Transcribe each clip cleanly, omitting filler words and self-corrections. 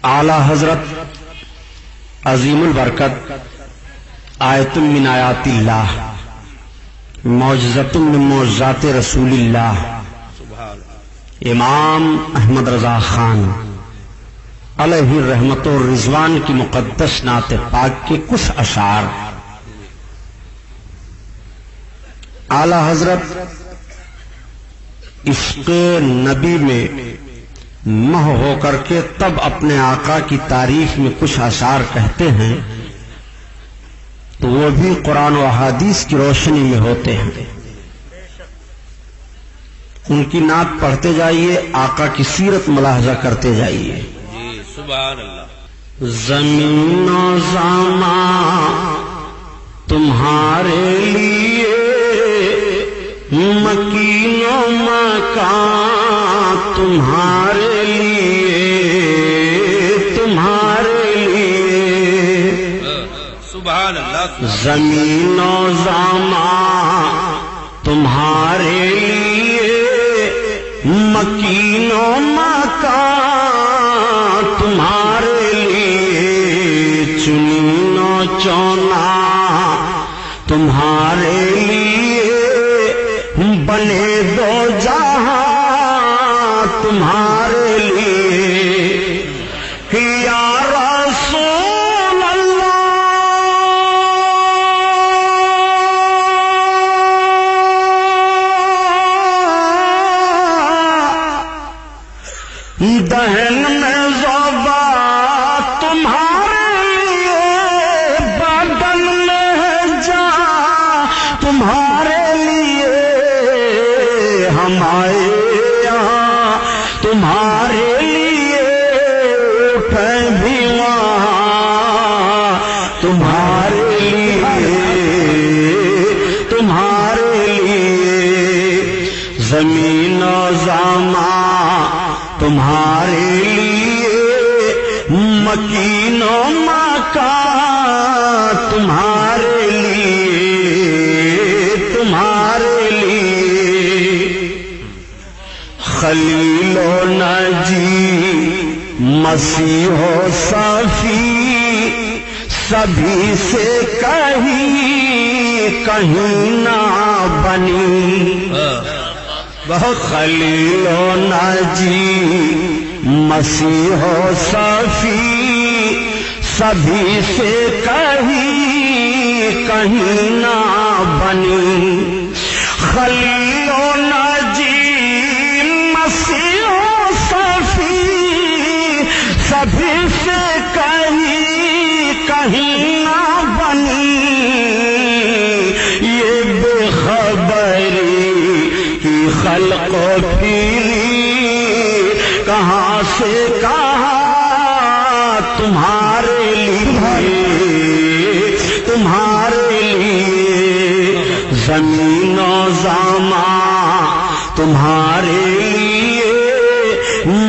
اعلی حضرت عظیم البرکت آیت من آیات اللہ معجزۃ من معجزات رسول اللہ امام احمد رضا خان علیہ الرحمت و رضوان کی مقدس نعت پاک کے کچھ اشعار۔ اعلی حضرت عشق نبی میں مہ ہو کر کے تب اپنے آقا کی تعریف میں کچھ اشعار کہتے ہیں تو وہ بھی قرآن و احادیث کی روشنی میں ہوتے ہیں۔ ان کی نعت پڑھتے جائیے، آقا کی سیرت ملاحظہ کرتے جائیے۔ سبحان اللہ۔ زمین و زمان تمہارے لیے، مکین و مکان تمہارے لیے، تمہارے لیے۔ سبحان اللہ۔ زمین و زمان تمہارے لیے، مکین و مکان تمہارے لیے، چنین و چونا تمہارے لیے، بنے دو جہاں تمہارے لیے، یا رسول اللہ دہن میں ذوبا تمہارے لیے، بدن میں جان تمہارے لیے، ہم آئے یہاں تمہارے لیے، اٹھیں بھی وہاں تمہارے لیے، تمہارے لیے۔ زمین و زمان تمہارے لیے، مکین و مکان تمہارے لیے، تمہارے لیے۔ خلیل و نجی مسیح و صفی سبھی سے کہیں نہ بنی، بہت خلیل و نجی مسیح و صفی سبھی سے کہیں نہ بنی۔ خلیل و نجی مسیح و صفی سبھی سے کہیں نہ بنی، یہ بے خبری کی خلق و پھیری کہاں سے کہاں تمہارے لیے، تمہارے لیے۔ زمین و زمان تمہارے لیے،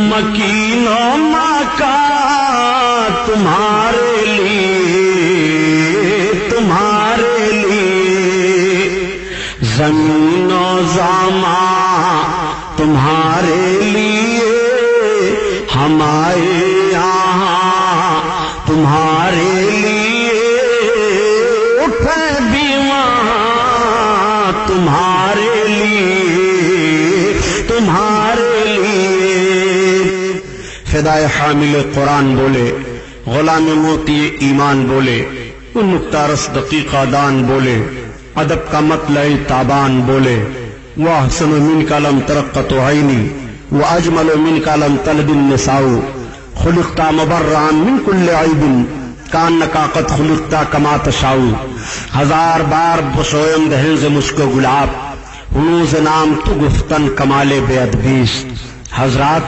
مکین و مکان تمہارے لیے، تمہارے لیے۔ زمین و زمان تمہارے لیے، ہم آئے یہاں تمہارے لیے، اٹھیں بھی وہاں تمہارے لیے، تمہارے لیے۔ فدائے حامل قرآن بولے، غلام موتی ایمان بولے، وہ نکتہ رس دقیقہ دان بولے، ادب کا مطلع تابان بولے، وہ احسن من کا لم ترقت عینی وہ اجمل من کا لم تلد النساء، خلقت مبرعا من کل عیب کانک قد خلقت کما تشاء۔ ہزار بار بسویم دہن ز مشک و گلاب، ہنوز نام تو گفتن کمال بے ادبیست۔ حضرات،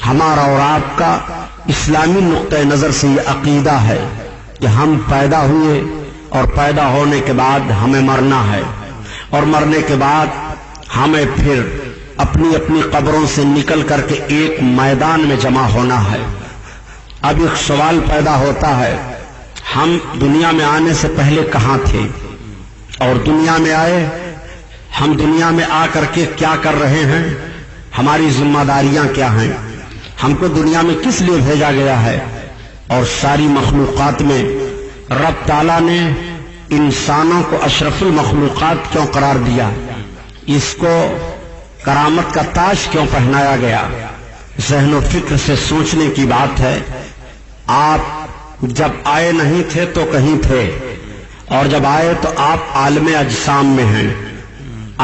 ہمارا اور آپ کا اسلامی نقطہ نظر سے یہ عقیدہ ہے کہ ہم پیدا ہوئے اور پیدا ہونے کے بعد ہمیں مرنا ہے، اور مرنے کے بعد ہمیں پھر اپنی اپنی قبروں سے نکل کر کے ایک میدان میں جمع ہونا ہے۔ اب ایک سوال پیدا ہوتا ہے، ہم دنیا میں آنے سے پہلے کہاں تھے اور دنیا میں آئے؟ ہم دنیا میں آ کر کے کیا کر رہے ہیں؟ ہماری ذمہ داریاں کیا ہیں؟ ہم کو دنیا میں کس لیے بھیجا گیا ہے؟ اور ساری مخلوقات میں رب تعالیٰ نے انسانوں کو اشرف المخلوقات کیوں قرار دیا؟ اس کو کرامت کا تاج کیوں پہنایا گیا؟ ذہن و فکر سے سوچنے کی بات ہے۔ آپ جب آئے نہیں تھے تو کہیں تھے، اور جب آئے تو آپ عالم اجسام میں ہیں۔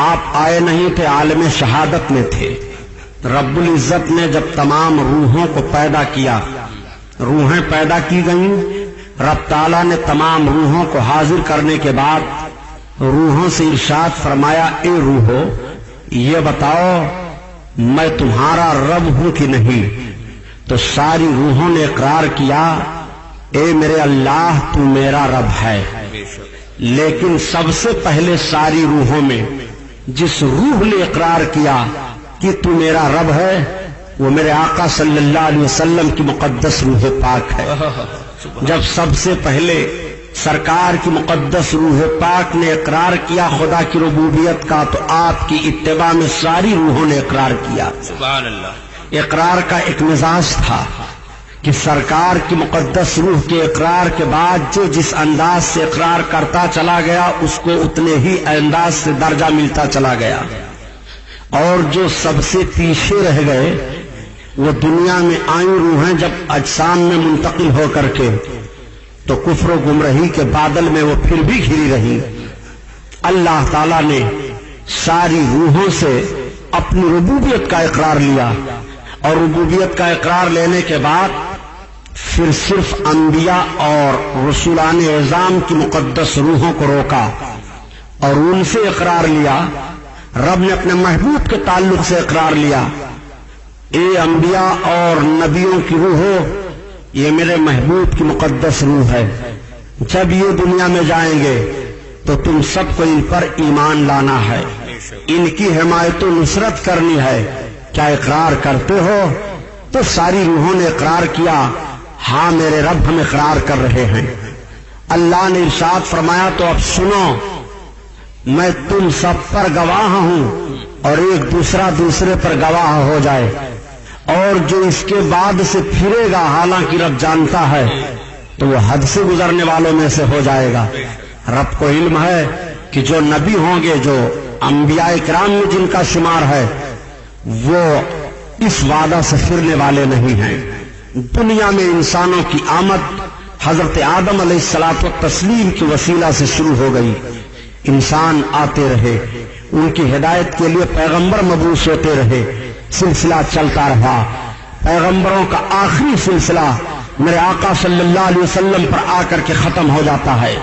آپ آئے نہیں تھے، عالم شہادت میں تھے۔ رب العزت نے جب تمام روحوں کو پیدا کیا، روحیں پیدا کی گئیں، رب تعالیٰ نے تمام روحوں کو حاضر کرنے کے بعد روحوں سے ارشاد فرمایا، اے روحو یہ بتاؤ میں تمہارا رب ہوں کہ نہیں؟ تو ساری روحوں نے اقرار کیا، اے میرے اللہ تو میرا رب ہے۔ لیکن سب سے پہلے ساری روحوں میں جس روح نے اقرار کیا کہ تو میرا رب ہے، وہ میرے آقا صلی اللہ علیہ وسلم کی مقدس روح پاک ہے۔ جب سب سے پہلے سرکار کی مقدس روح پاک نے اقرار کیا خدا کی ربوبیت کا، تو آپ کی اتباع میں ساری روحوں نے اقرار کیا۔ سبحان اللہ۔ اقرار کا ایک مزاج تھا کہ سرکار کی مقدس روح کے اقرار کے بعد جو جس انداز سے اقرار کرتا چلا گیا، اس کو اتنے ہی انداز سے درجہ ملتا چلا گیا، اور جو سب سے پیچھے رہ گئے وہ دنیا میں آئی روحیں جب اجسام میں منتقل ہو کر کے تو کفر و گمراہی کے بادل میں وہ پھر بھی گھری رہی۔ اللہ تعالیٰ نے ساری روحوں سے اپنی ربوبیت کا اقرار لیا، اور ربوبیت کا اقرار لینے کے بعد پھر صرف انبیاء اور رسولان اعظام کی مقدس روحوں کو روکا اور ان سے اقرار لیا۔ رب نے اپنے محبوب کے تعلق سے اقرار لیا، اے انبیاء اور نبیوں کی روحو یہ میرے محبوب کی مقدس روح ہے، جب یہ دنیا میں جائیں گے تو تم سب کو ان پر ایمان لانا ہے، ان کی حمایت و نصرت کرنی ہے۔ کیا اقرار کرتے ہو؟ تو ساری روحوں نے اقرار کیا، ہاں میرے رب ہم اقرار کر رہے ہیں۔ اللہ نے ارشاد فرمایا، تو اب سنو میں تم سب پر گواہ ہوں، اور ایک دوسرا دوسرے پر گواہ ہو جائے، اور جو اس کے بعد سے پھرے گا حالانکہ رب جانتا ہے تو وہ حد سے گزرنے والوں میں سے ہو جائے گا۔ رب کو علم ہے کہ جو نبی ہوں گے، جو انبیاء کرام میں جن کا شمار ہے، وہ اس وعدہ سے پھرنے والے نہیں ہیں۔ دنیا میں انسانوں کی آمد حضرت آدم علیہ الصلوۃ والتسلیم کے وسیلہ سے شروع ہو گئی۔ انسان آتے رہے، ان کی ہدایت کے لیے پیغمبر مبعوث ہوتے رہے، سلسلہ چلتا رہا۔ پیغمبروں کا آخری سلسلہ میرے آقا صلی اللہ علیہ وسلم پر آ کر کے ختم ہو جاتا ہے۔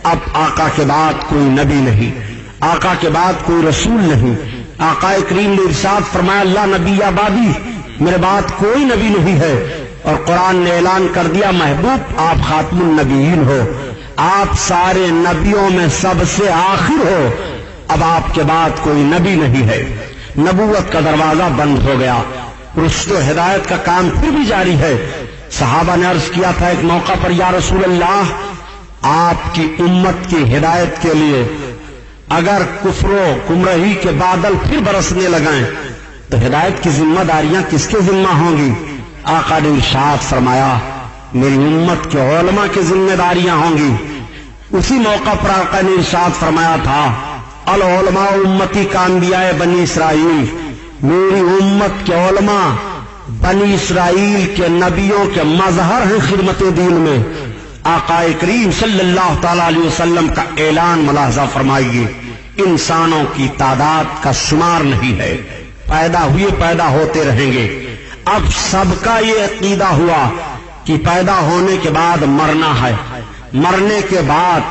اب آقا کے بعد کوئی نبی نہیں، آقا کے بعد کوئی رسول نہیں۔ آقا کریم نے ارشاد فرمایا، لا نبی بعدی، میرے بعد کوئی نبی نہیں ہے، اور قرآن نے اعلان کر دیا، محبوب آپ خاتم النبیین ہو، آپ سارے نبیوں میں سب سے آخر ہو، اب آپ کے بعد کوئی نبی نہیں ہے۔ نبوت کا دروازہ بند ہو گیا، رشد و ہدایت کا کام پھر بھی جاری ہے۔ صحابہ نے عرض کیا تھا ایک موقع پر، یا رسول اللہ آپ کی امت کی ہدایت کے لیے اگر کفر و گمراہی کے بادل پھر برسنے لگائیں تو ہدایت کی ذمہ داریاں کس کے ذمہ ہوں گی؟ آقا نے ارشاد فرمایا، میری امت کے علماء کی ذمہ داریاں ہوں گی۔ اسی موقع پر آقا نے ارشاد فرمایا تھا، العلماء امتی کا انبیاء بنی اسرائیل، میری امت کے علماء بنی اسرائیل کے نبیوں کے مظہر ہیں خدمت دین میں۔ آقا کریم صلی اللہ تعالی علیہ وسلم کا اعلان ملاحظہ فرمائیے، انسانوں کی تعداد کا شمار نہیں ہے، پیدا ہوئے پیدا ہوتے رہیں گے۔ اب سب کا یہ عقیدہ ہوا کہ پیدا ہونے کے بعد مرنا ہے، مرنے کے بعد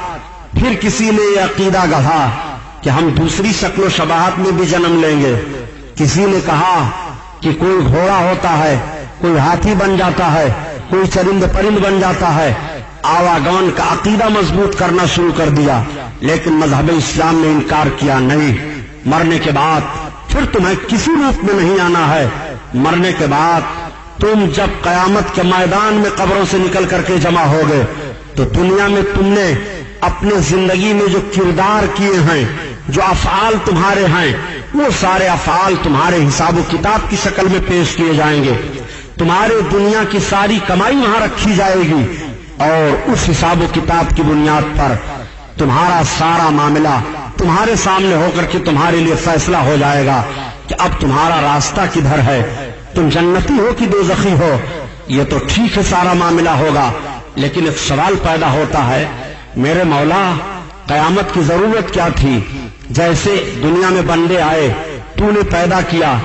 پھر کسی نے یہ عقیدہ گڑھا کہ ہم دوسری شکل و شباہت میں بھی جنم لیں گے۔ کسی نے کہا کہ کوئی گھوڑا ہوتا ہے، کوئی ہاتھی بن جاتا ہے، کوئی چرند پرند بن جاتا ہے۔ آواگون کا عقیدہ مضبوط کرنا شروع کر دیا، لیکن مذہب اسلام نے انکار کیا، نہیں، مرنے کے بعد پھر تمہیں کسی روپ میں نہیں آنا ہے۔ مرنے کے بعد تم جب قیامت کے میدان میں قبروں سے نکل کر کے جمع ہوگے تو دنیا میں تم نے اپنے زندگی میں جو کردار کیے ہیں، جو افعال تمہارے ہیں، وہ سارے افعال تمہارے حساب و کتاب کی شکل میں پیش کیے جائیں گے۔ تمہارے دنیا کی ساری کمائی وہاں رکھی جائے گی اور اس حساب و کتاب کی بنیاد پر تمہارا سارا معاملہ تمہارے سامنے ہو کر کے تمہارے لیے فیصلہ ہو جائے گا کہ اب تمہارا راستہ کدھر ہے، تم جنتی ہو کہ دوزخی ہو۔ یہ تو ٹھیک ہے سارا معاملہ ہوگا، لیکن ایک سوال پیدا ہوتا ہے، میرے مولا قیامت کی ضرورت کیا تھی؟ جیسے دنیا میں بندے آئے، تو نے پیدا کیا،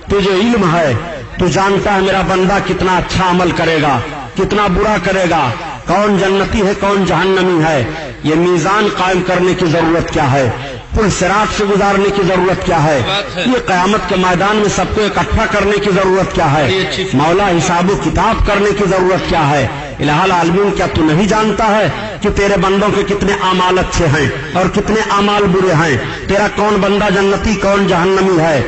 تجھے علم ہے، تو جانتا ہے میرا بندہ کتنا اچھا عمل کرے گا، کتنا برا کرے گا، کون جنتی ہے کون جہنمی ہے۔ یہ میزان قائم کرنے کی ضرورت کیا ہے؟ پل صراط سے گزارنے کی ضرورت کیا ہے؟ یہ قیامت کے میدان میں سب کو اکٹھا کرنے کی ضرورت کیا ہے؟ مولا حساب و کتاب کرنے کی ضرورت کیا ہے؟ الہ العالمین کیا تو نہیں جانتا ہے کہ تیرے بندوں کے کتنے اعمال اچھے ہیں اور کتنے اعمال برے ہیں؟ تیرا کون بندہ جنتی کون جہنمی ہے؟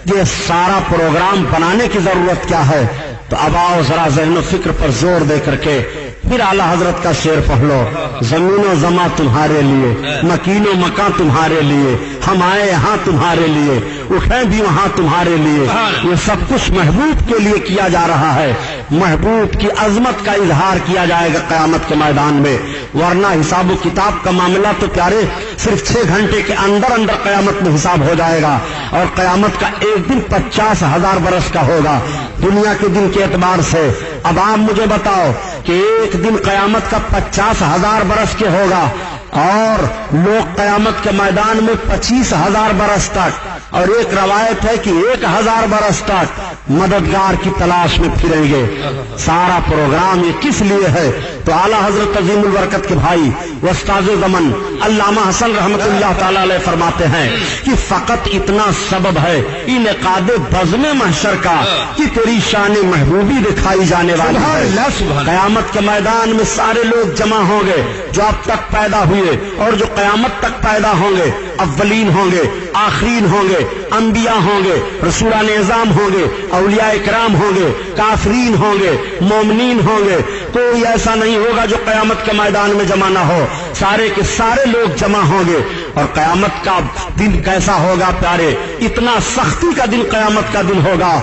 یہ سارا پروگرام بنانے کی ضرورت کیا ہے؟ تو اب آؤ ذرا ذہن و فکر پر زور دے کر کے پھر اعلی حضرت کا شعر پڑھ لو، زمین و زماں تمہارے لیے، مکین و مکان تمہارے لیے، ہم آئے یہاں تمہارے لیے، اٹھیں بھی وہاں تمہارے لیے۔ یہ سب کچھ محبوب کے لیے کیا جا رہا ہے، محبوب کی عظمت کا اظہار کیا جائے گا قیامت کے میدان میں، ورنہ حساب و کتاب کا معاملہ تو پیارے صرف 6 گھنٹے کے اندر اندر قیامت میں حساب ہو جائے گا، اور قیامت کا ایک دن 50,000 برس کا ہوگا دنیا کے دن کے اعتبار سے۔ اب آپ مجھے بتاؤ کہ ایک دن قیامت کا 50,000 برس کے ہوگا اور لوگ قیامت کے میدان میں 25,000 برس تک، اور ایک روایت ہے کہ 1,000 برس تک مددگار کی تلاش میں پھریں گے۔ سارا پروگرام یہ کس لیے ہے؟ تو اعلیٰ حضرت عظیم البرکت کے بھائی استاد زمن علامہ حسن رحمت اللہ تعالی علیہ فرماتے ہیں کہ فقط اتنا سبب ہے انعقاد بزم محشر کا کہ تیری شان محبوبی دکھائی جانے والی ہے۔ قیامت کے میدان میں سارے لوگ جمع ہوں گے جو اب تک پیدا ہوئے اور جو قیامت تک پیدا ہوں گے، اولین ہوں گے، آخرین ہوں گے، انبیاء ہوں گے، رسولان اعظام ہوں گے، اولیاء اکرام ہوں گے، کافرین ہوں گے، مومنین ہوں گے۔ کوئی ایسا نہیں ہوگا جو قیامت کے میدان میں جمع نہ ہو، سارے کے سارے لوگ جمع ہوں گے۔ اور قیامت کا دن کیسا ہوگا پیارے؟ اتنا سختی کا دن قیامت کا دن ہوگا،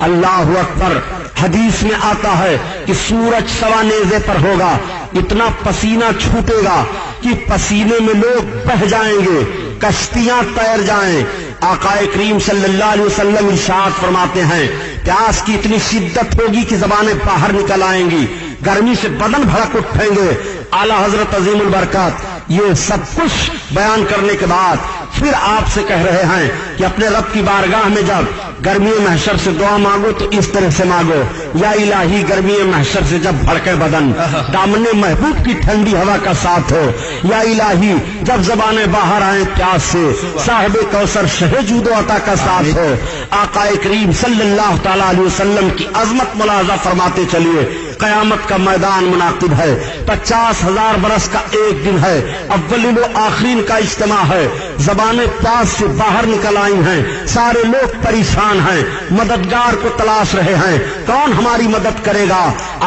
اللہ اکبر۔ حدیث میں آتا ہے کہ سورج سوا نیزے پر ہوگا، اتنا پسینہ چھوٹے گا کہ پسینے میں لوگ بہہ جائیں گے، کشتیاں تیر جائیں۔ آقا کریم صلی اللہ علیہ وسلم ارشاد فرماتے ہیں پیاس کی اتنی شدت ہوگی کہ زبانیں باہر نکل آئیں گی، گرمی سے بدن بھڑک اٹھیں گے۔ اعلیٰ حضرت عظیم البرکات یہ سب کچھ بیان کرنے کے بعد پھر آپ سے کہہ رہے ہیں کہ اپنے رب کی بارگاہ میں جب گرمی محشر سے دعا مانگو تو اس طرح سے مانگو، یا الہی گرمی محشر سے جب بھڑکے بدن دامن محبوب کی ٹھنڈی ہوا کا ساتھ ہو، یا الہی جب زبانیں باہر آئیں پیاس سے صاحب کوثر شہ جود و عطا کا ساتھ ہو۔ آقا کریم صلی اللہ تعالی علیہ وسلم کی عظمت ملاحظہ فرماتے چلیے۔ قیامت کا میدان منعقد ہے، 50,000 برس کا ایک دن ہے، اولین و آخرین کا اجتماع ہے، زبانیں پیاس سے باہر نکل آئی ہیں، سارے لوگ پریشان ہیں، مددگار کو تلاش رہے ہیں، کون ہماری مدد کرے گا؟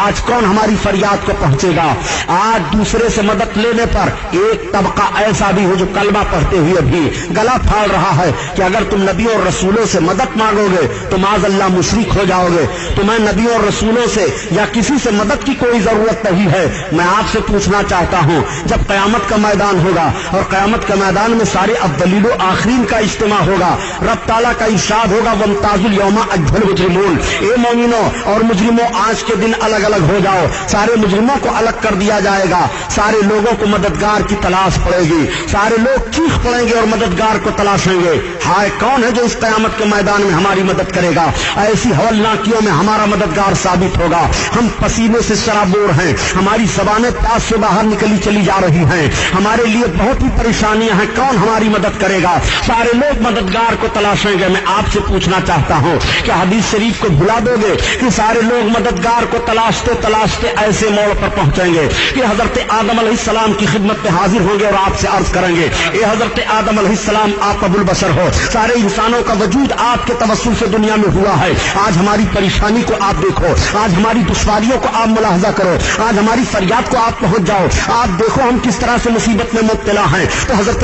آج کون ہماری فریاد کو پہنچے گا؟ آج دوسرے سے مدد لینے پر ایک طبقہ ایسا بھی ہے جو کلمہ پڑھتے ہوئے بھی گلا پھاڑ رہا ہے کہ اگر تم نبیوں اور رسولوں سے مدد مانگو گے تو معاذ اللہ مشرک ہو جاؤ گے، تمہیں نبیوں اور رسولوں سے یا کسی سے مدد کی کوئی ضرورت نہیں ہے۔ میں آپ سے پوچھنا چاہتا ہوں جب قیامت کا میدان ہوگا اور قیامت کے میدان میں سارے اولین و آخرین کا اجتماع ہوگا، رب تعالیٰ کا ارشاد ہوگا وامتازوا الیوم ایھا المجرمون، اے مومنوں اور مجرموں آج کے دن الگ الگ ہو جاؤ۔ سارے مجرموں کو الگ کر دیا جائے گا، سارے لوگوں کو مددگار کی تلاش پڑے گی، سارے لوگ چیخ پڑیں گے اور مددگار کو تلاشیں گے، ہائے کون ہے جو اس قیامت کے میدان میں ہماری مدد کرے گا؟ ایسی ہولناکیوں میں ہمارا مددگار ثابت ہوگا۔ ہم پسینے سے سرابور ہیں، ہماری زبانیں پیاس سے باہر نکلی چلی جا رہی ہیں، ہمارے لیے بہت ہی پریشانیاں ہیں، کون ہماری مدد کرے گا؟ سارے لوگ مددگار کو تلاشیں گے۔ میں آپ سے پوچھنا چاہتا ہوں کہ حدیث شریف کو بھلا دو گے کہ سارے لوگ مددگار کو تلاشتے تلاشتے ایسے موڑ پر پہنچیں گے کہ حضرت آدم علیہ السلام کی خدمت میں حاضر ہوں گے اور آپ سے عرض کریں گے اے حضرت آدم علیہ السلام آپ ابو البشر ہو، سارے انسانوں کا وجود آپ کے توسل سے دنیا میں ہوا ہے، آج ہماری پریشانی کو آپ دیکھو، آج ہماری دشواریوں کو آپ ملاحظہ کرو، آج ہماری فریاد کو آپ پہنچ جاؤ، آپ دیکھو ہم کس طرح سے مصیبت میں مبتلا ہیں۔ تو حضرت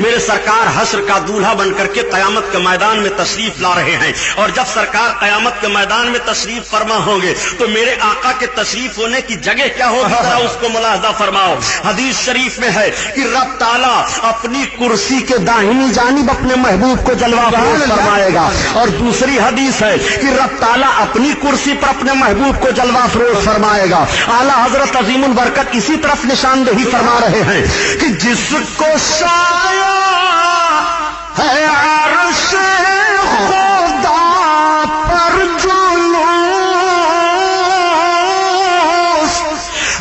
میرے سرکار حشر کا دولہا بن کر کے قیامت کے میدان میں تشریف لا رہے ہیں، اور جب سرکار قیامت کے میدان میں تشریف فرما ہوں گے تو میرے آقا کے تشریف ہونے کی جگہ کیا ہوگی، ذرا اس کو ملاحظہ فرماؤ۔ حدیث شریف میں ہے کہ رب تعالیٰ اپنی کرسی کے داہنی جانب اپنے محبوب کو جلوہ افروز فرمائے گا، اور دوسری حدیث ہے کہ رب تعالیٰ اپنی کرسی پر اپنے محبوب کو جلوہ افروز فرمائے گا۔ اعلیٰ حضرت عظیم البرکت اسی طرف نشاندہی فرما رہے ہیں کہ جس کو سایہ ہے عرش خدا پر جلوس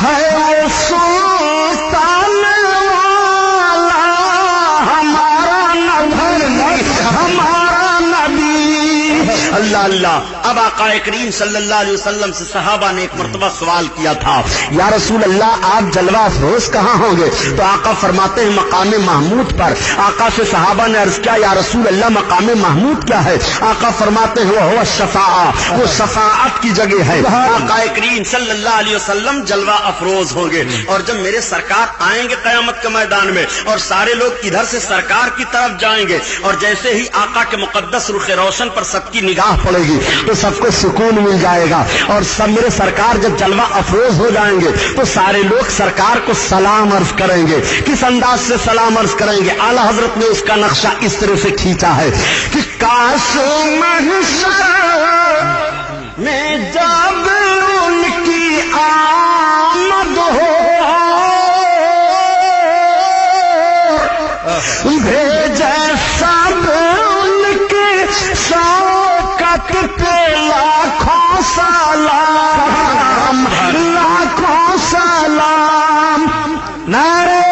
ہے سلطان والا ہمارا نبی، ہمارا نبی۔ اللہ اللہ۔ اب آقا کریم صلی اللہ علیہ وسلم سے صحابہ نے ایک مرتبہ سوال کیا تھا، یا رسول اللہ آپ جلوہ افروز کہاں ہوں گے؟ تو آقا فرماتے ہیں مقام محمود پر۔ آقا سے صحابہ نے عرض کیا، یا رسول اللہ مقام محمود کیا ہے؟ آقا فرماتے ہیں وہ الشفاعہ، وہ شفاعت کی جگہ ہے۔ آقا کریم صلی اللہ علیہ وسلم جلوہ افروز ہوں گے، اور جب میرے سرکار آئیں گے قیامت کے میدان میں اور سارے لوگ ادھر سے سرکار کی طرف جائیں گے، اور جیسے ہی آقا کے مقدس رخ روشن پر سب کی نگاہ پڑے گی تو سب کو سکون مل جائے گا، اور سب میرے سرکار جب جلوہ افروز ہو جائیں گے تو سارے لوگ سرکار کو سلام عرض کریں گے۔ کس انداز سے سلام عرض کریں گے؟ اعلیٰ حضرت نے اس کا نقشہ اس طرح سے کھینچا ہے کہ کاش محشر میں جب ان کی آمد ہو بھیجے سب ان کے شوکت پہ لاکھوں سلام، لاکھوں سلام، نعرے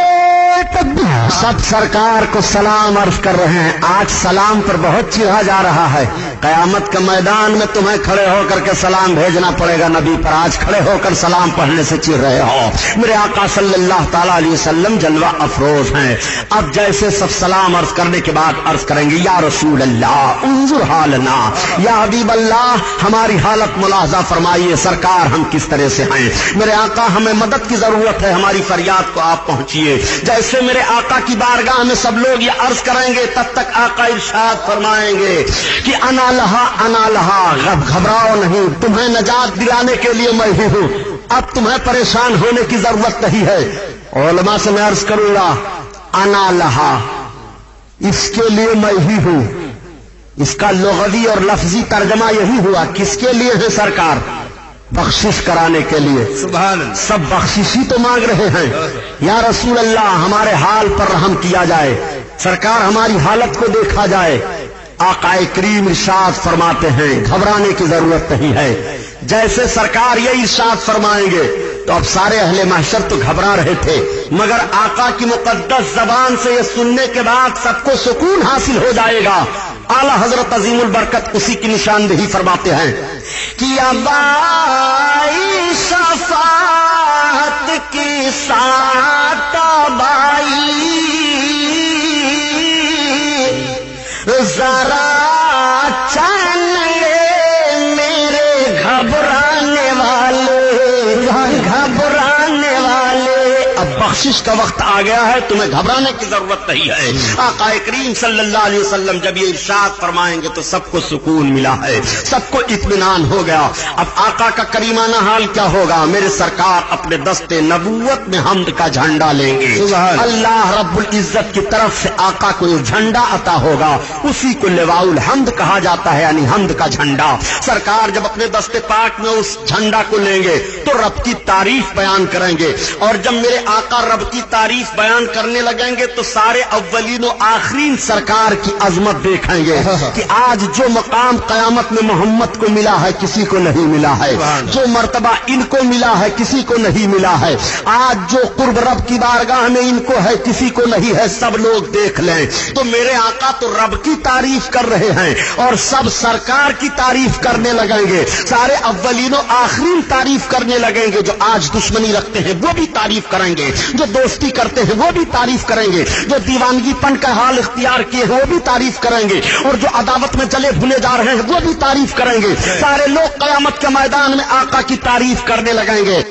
تکبیر۔ سب سرکار کو سلام عرض کر رہے ہیں۔ آج سلام پر بہت چڑھا جا رہا ہے، قیامت کے میدان میں تمہیں کھڑے ہو کر کے سلام بھیجنا پڑے گا نبی پر، آج کھڑے ہو کر سلام پڑھنے سے چڑھ رہے ہو۔ میرے آقا صلی اللہ تعالیٰ علیہ وسلم جلوہ افروز ہیں۔ اب جیسے سب سلام عرض کرنے کے بعد عرض کریں گے، یا رسول اللہ انظر حالنا، یا حبیب اللہ ہماری حالت ملاحظہ فرمائیے، سرکار ہم کس طرح سے ہیں۔ میرے آقا ہمیں مدد کی ضرورت ہے، ہماری فریاد کو آپ پہنچیے۔ جیسے میرے آقا کی بارگاہ میں سب لوگ یہ عرض کریں گے، تب تک آقا ارشاد فرمائیں گے کہ انا لہا انا لہا، گھبراؤ نہیں، تمہیں نجات دلانے کے لیے میں ہی ہوں، اب تمہیں پریشان ہونے کی ضرورت نہیں ہے۔ علماء سے میں عرض کروں گا، انا لہا اس کے لیے میں ہی ہوں، اس کا لغوی اور لفظی ترجمہ یہی ہوا، کس کے لیے ہے سرکار؟ بخشش کرانے کے لیے۔ سبحان اللہ۔ سب بخشش ہی تو مانگ رہے ہیں، یا رسول اللہ ہمارے حال پر رحم کیا جائے، سرکار ہماری حالت کو دیکھا جائے۔ آقا کریم ارشاد فرماتے ہیں گھبرانے کی ضرورت نہیں ہے۔ جیسے سرکار یہ ارشاد فرمائیں گے تو اب سارے اہل محشر تو گھبرا رہے تھے، مگر آقا کی مقدس زبان سے یہ سننے کے بعد سب کو سکون حاصل ہو جائے گا۔ اعلیٰ حضرت عظیم البرکت اسی کی نشاندہی فرماتے ہیں کہ ابائی شفاعت کی سات بائی ذرا چین لے میرے گھبرانے والے، گھبرانے والے، اب بخشش کا وقت آ گیا ہے، تمہیں گھبرانے کی ضرورت نہیں ہے۔ آقا کریم صلی اللہ علیہ وسلم جب یہ ارشاد فرمائیں گے تو سب کو سکون ملا ہے، سب کو اطمینان ہو گیا۔ اب آقا کا کریمانہ حال کیا ہوگا؟ میرے سرکار اپنے دست نبوت میں حمد کا جھنڈا لیں گے، اللہ رب العزت کی طرف سے آقا کو یہ جھنڈا عطا ہوگا، اسی کو لواء الحمد کہا جاتا ہے، یعنی حمد کا جھنڈا۔ سرکار جب اپنے دست پاک میں اس جھنڈا کو لیں گے تو رب کی تعریف بیان کریں گے، اور جب میرے آقا رب کی تعریف بیان کرنے لگیں گے تو سارے اولین و آخرین سرکار کی عظمت دیکھیں گے کہ آج جو مقام قیامت میں محمد کو ملا ہے کسی کو نہیں ملا ہے، جو مرتبہ ان کو ملا ہے کسی کو نہیں ملا ہے، آج جو قرب رب کی بارگاہ میں ان کو ہے کسی کو نہیں ہے، سب لوگ دیکھ لیں تو میرے آقا تو رب کی تعریف کر رہے ہیں اور سب سرکار کی تعریف کرنے لگیں گے، سارے اولین و آخرین تعریف کرنے لگیں گے، جو آج دشمنی رکھتے ہیں وہ بھی تعریف کریں گے، جو دوستی کرتے ہیں وہ بھی تعریف کریں گے، جو دیوانگی پن کا حال اختیار کیے ہیں وہ بھی تعریف کریں گے، اور جو عداوت میں چلے بھولے جا رہے ہیں وہ بھی تعریف کریں گے۔ سارے لوگ قیامت کے میدان میں آقا کی تعریف کرنے لگیں گے۔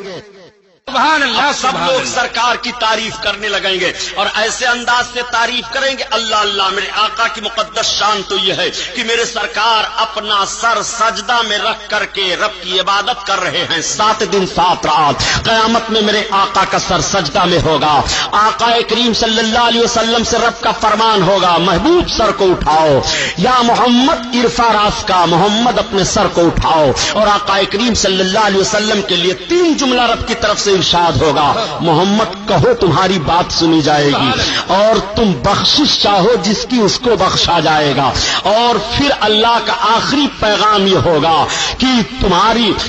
سبحان اللہ اب سب لوگ سرکار کی تعریف کرنے لگیں گے اور ایسے انداز سے تعریف کریں گے، اللہ اللہ، میرے آقا کی مقدس شان تو یہ ہے کہ میرے سرکار اپنا سر سجدہ میں رکھ کر کے رب کی عبادت کر رہے ہیں 7 دن 7 رات۔ قیامت میں میرے آقا کا سر سجدہ میں ہوگا، آقا کریم صلی اللہ علیہ وسلم سے رب کا فرمان ہوگا، محبوب سر کو اٹھاؤ، یا محمد ارفع راس کا، محمد اپنے سر کو اٹھاؤ۔ اور آقا کریم صلی اللہ علیہ وسلم کے لیے 3 جملہ رب کی طرف سے ارشاد ہوگا، محمد کہو تمہاری بات سنی جائے گی، اور تم بخشش چاہو جس کی اس کو بخشا جائے گا۔ اور پھر اللہ کا آخری پیغام یہ ہوگا کہ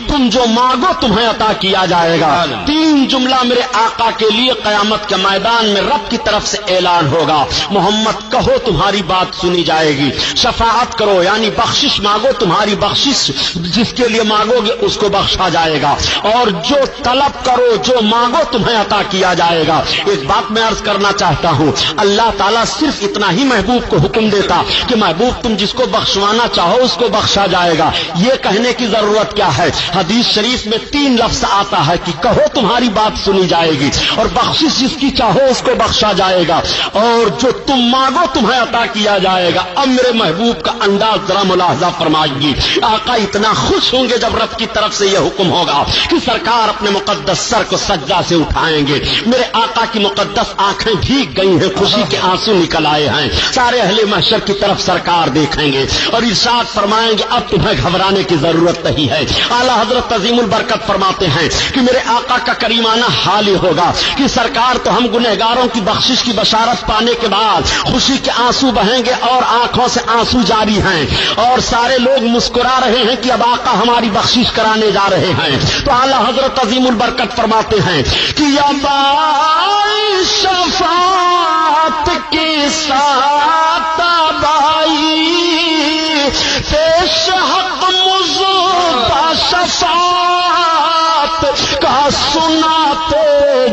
تم جو مانگو تمہیں عطا کیا جائے گا۔ 3 جملہ میرے آقا کے لیے قیامت کے میدان میں رب کی طرف سے اعلان ہوگا، محمد کہو تمہاری بات سنی جائے گی، شفاعت کرو یعنی بخشش مانگو، تمہاری بخشش جس کے لیے مانگو گے اس کو بخشا جائے گا، اور جو طلب کرو جو مانگو تمہیں عطا کیا جائے گا۔ ایک بات میں عرض کرنا چاہتا ہوں، اللہ تعالیٰ صرف اتنا ہی محبوب کو حکم دیتا کہ محبوب تم جس کو بخشوانا چاہو اس کو بخشا جائے گا، یہ کہنے کی ضرورت کیا ہے؟ حدیث شریف میں 3 لفظ آتا ہے کہ کہو تمہاری بات سنی جائے گی، اور بخشش جس کی چاہو اس کو بخشا جائے گا، اور جو تم مانگو تمہیں عطا کیا جائے گا۔ اب میرے محبوب کا انداز ذرا ملاحظہ فرمائیے، آقا اتنا خوش ہوں گے جب رب کی طرف سے یہ حکم ہوگا کہ سرکار اپنے مقدس سر کو سجدہ سے اٹھائیں گے۔ میرے آقا کی مقدس آنکھیں بھیگ گئی ہیں، خوشی کے آنسو نکل آئے ہیں، سارے اہل محشر کی طرف سرکار دیکھیں گے اور ارشاد فرمائیں گے اب تمہیں گھبرانے کی ضرورت نہیں ہے۔ اعلیٰ حضرت عظیم البرکت فرماتے ہیں کہ میرے آقا کا کریمانہ حال یہ ہوگا کہ سرکار تو ہم گنہگاروں کی بخشش کی بشارت پانے کے بعد خوشی کے آنسو بہیں گے اور آنکھوں سے آنسو جاری ہیں، اور سارے لوگ مسکرا رہے ہیں کہ اب آقا ہماری بخشش کرانے جا رہے ہیں۔ تو اعلیٰ حضرت عظیم البرکت فرماتے ہیں کہ یا بائی شفاعت کے ساتھ بائی پیش حق مزدہ شفاعت کا سناتے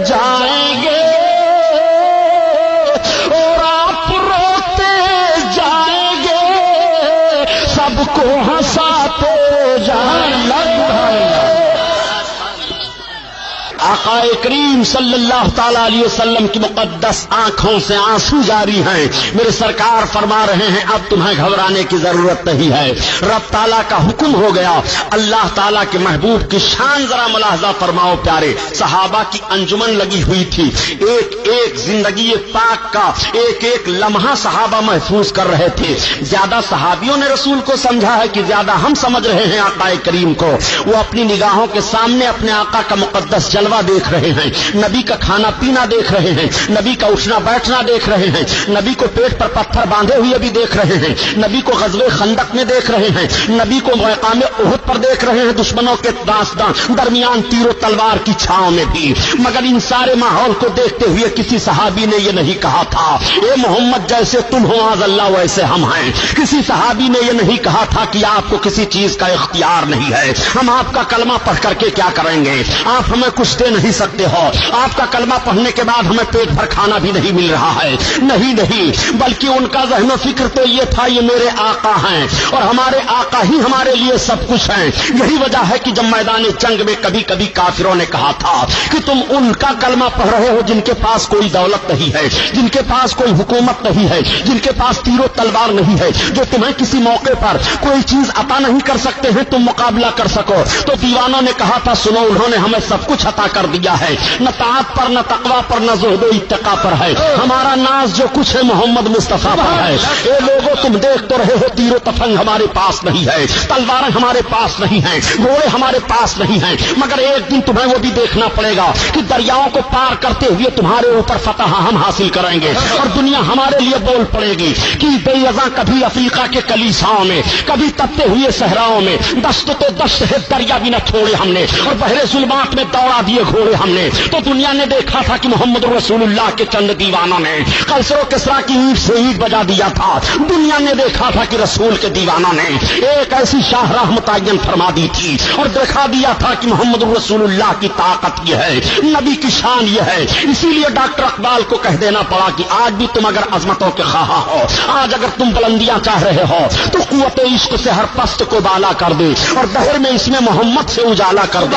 جائیں گے، اور آپ روتے جائیں گے، سب کو ہنساتے جائیں گے۔ آقا کریم صلی اللہ تعالی علیہ وسلم کی مقدس آنکھوں سے آنسو جاری ہیں، میرے سرکار فرما رہے ہیں اب تمہیں گھبرانے کی ضرورت نہیں ہے، رب تعالیٰ کا حکم ہو گیا۔ اللہ تعالیٰ کے محبوب کی شان ذرا ملاحظہ فرماؤ پیارے، صحابہ کی انجمن لگی ہوئی تھی، ایک ایک زندگی پاک کا ایک ایک لمحہ صحابہ محفوظ کر رہے تھے۔ زیادہ صحابیوں نے رسول کو سمجھا ہے کہ زیادہ ہم سمجھ رہے ہیں آقا کریم کو، وہ اپنی نگاہوں کے سامنے اپنے آقا کا مقدس جلوہ دیکھ رہے ہیں، نبی کا کھانا پینا دیکھ رہے ہیں، نبی کا اٹھنا بیٹھنا دیکھ رہے ہیں، نبی کو پیٹ پر پتھر باندھے ہوئے بھی دیکھ رہے ہیں، نبی کو غزوہ خندق میں دیکھ رہے ہیں، نبی کو مقام احد پر دیکھ رہے ہیں، دشمنوں کے درمیان تیر و تلوار کی چھاؤں میں بھی۔ مگر ان سارے ماحول کو دیکھتے ہوئے کسی صحابی نے یہ نہیں کہا تھا اے محمد جیسے تم ہو آز اللہ ویسے ہم ہیں، کسی صحابی نے یہ نہیں کہا تھا کہ آپ کو کسی چیز کا اختیار نہیں ہے، ہم آپ کا کلمہ پڑھ کر کے کیا کریں گے، آپ ہمیں کچھ دے نہیں سکتے ہو، آپ کا کلمہ پڑھنے کے بعد ہمیں پیٹ بھر کھانا بھی نہیں مل رہا ہے، نہیں، بلکہ ان کا ذہن و فکر تو یہ تھا یہ میرے آقا ہیں اور ہمارے آقا ہی ہمارے لیے سب کچھ ہیں۔ یہی وجہ ہے کہ جب میدان جنگ میں کبھی کبھی کافروں نے کہا تھا کہ تم ان کا کلمہ پڑھ رہے ہو جن کے پاس کوئی دولت نہیں ہے، جن کے پاس کوئی حکومت نہیں ہے، جن کے پاس تیر و تلوار نہیں ہے، جو تمہیں کسی موقع پر کوئی چیز عطا نہیں کر سکتے ہیں تم مقابلہ کر سکو۔ تو دیوانوں نے کہا تھا سنو انہوں نے ہمیں سب کچھ عطا کر دیا ہے، نہ طاعت پر نہ تقویٰ پر نہ زہد و اتقاء پر ہے، ہمارا ناز جو کچھ ہے محمد مصطفیٰ پر ہے۔ اے لوگوں تم دیکھ تو رہے ہو تیر و تفنگ ہمارے پاس نہیں ہے، تلواریں ہمارے پاس نہیں ہیں، گھوڑے ہمارے پاس نہیں ہیں، مگر ایک دن تمہیں وہ بھی دیکھنا پڑے گا کہ دریاؤں کو پار کرتے ہوئے تمہارے اوپر فتح ہم حاصل کریں گے اور دنیا ہمارے لیے بول پڑے گی کہ بے یزاں کبھی افریقہ کے کلیساؤں میں، کبھی تپتے ہوئے صحراؤں میں، دشت تو دشت ہے دریا بھی نہ چھوڑے ہم نے اور بحر ظلمات میں دوڑا دیے گھوڑے ہم نے۔ تو دنیا نے دیکھا تھا کہ محمد رسول اللہ کے چند دیوانوں نے قیصر و کسریٰ کی اینٹ سے اینٹ بجا دیا تھا، دنیا نے دیکھا تھا کہ رسول کے دیوانوں نے ایک ایسی شاہراہ متعین فرما دی تھی اور دکھا دیا تھا کہ محمد رسول اللہ کی طاقت یہ ہے، نبی کی شان یہ ہے۔ اسی لیے ڈاکٹر اقبال کو کہہ دینا پڑا کہ آج بھی تم اگر عظمتوں کے خواہاں ہو، آج اگر تم بلندیاں چاہ رہے ہو تو قوت عشق سے ہر پست کو بالا کر دے اور دہر میں اس میں محمد سے اجالا کر دے۔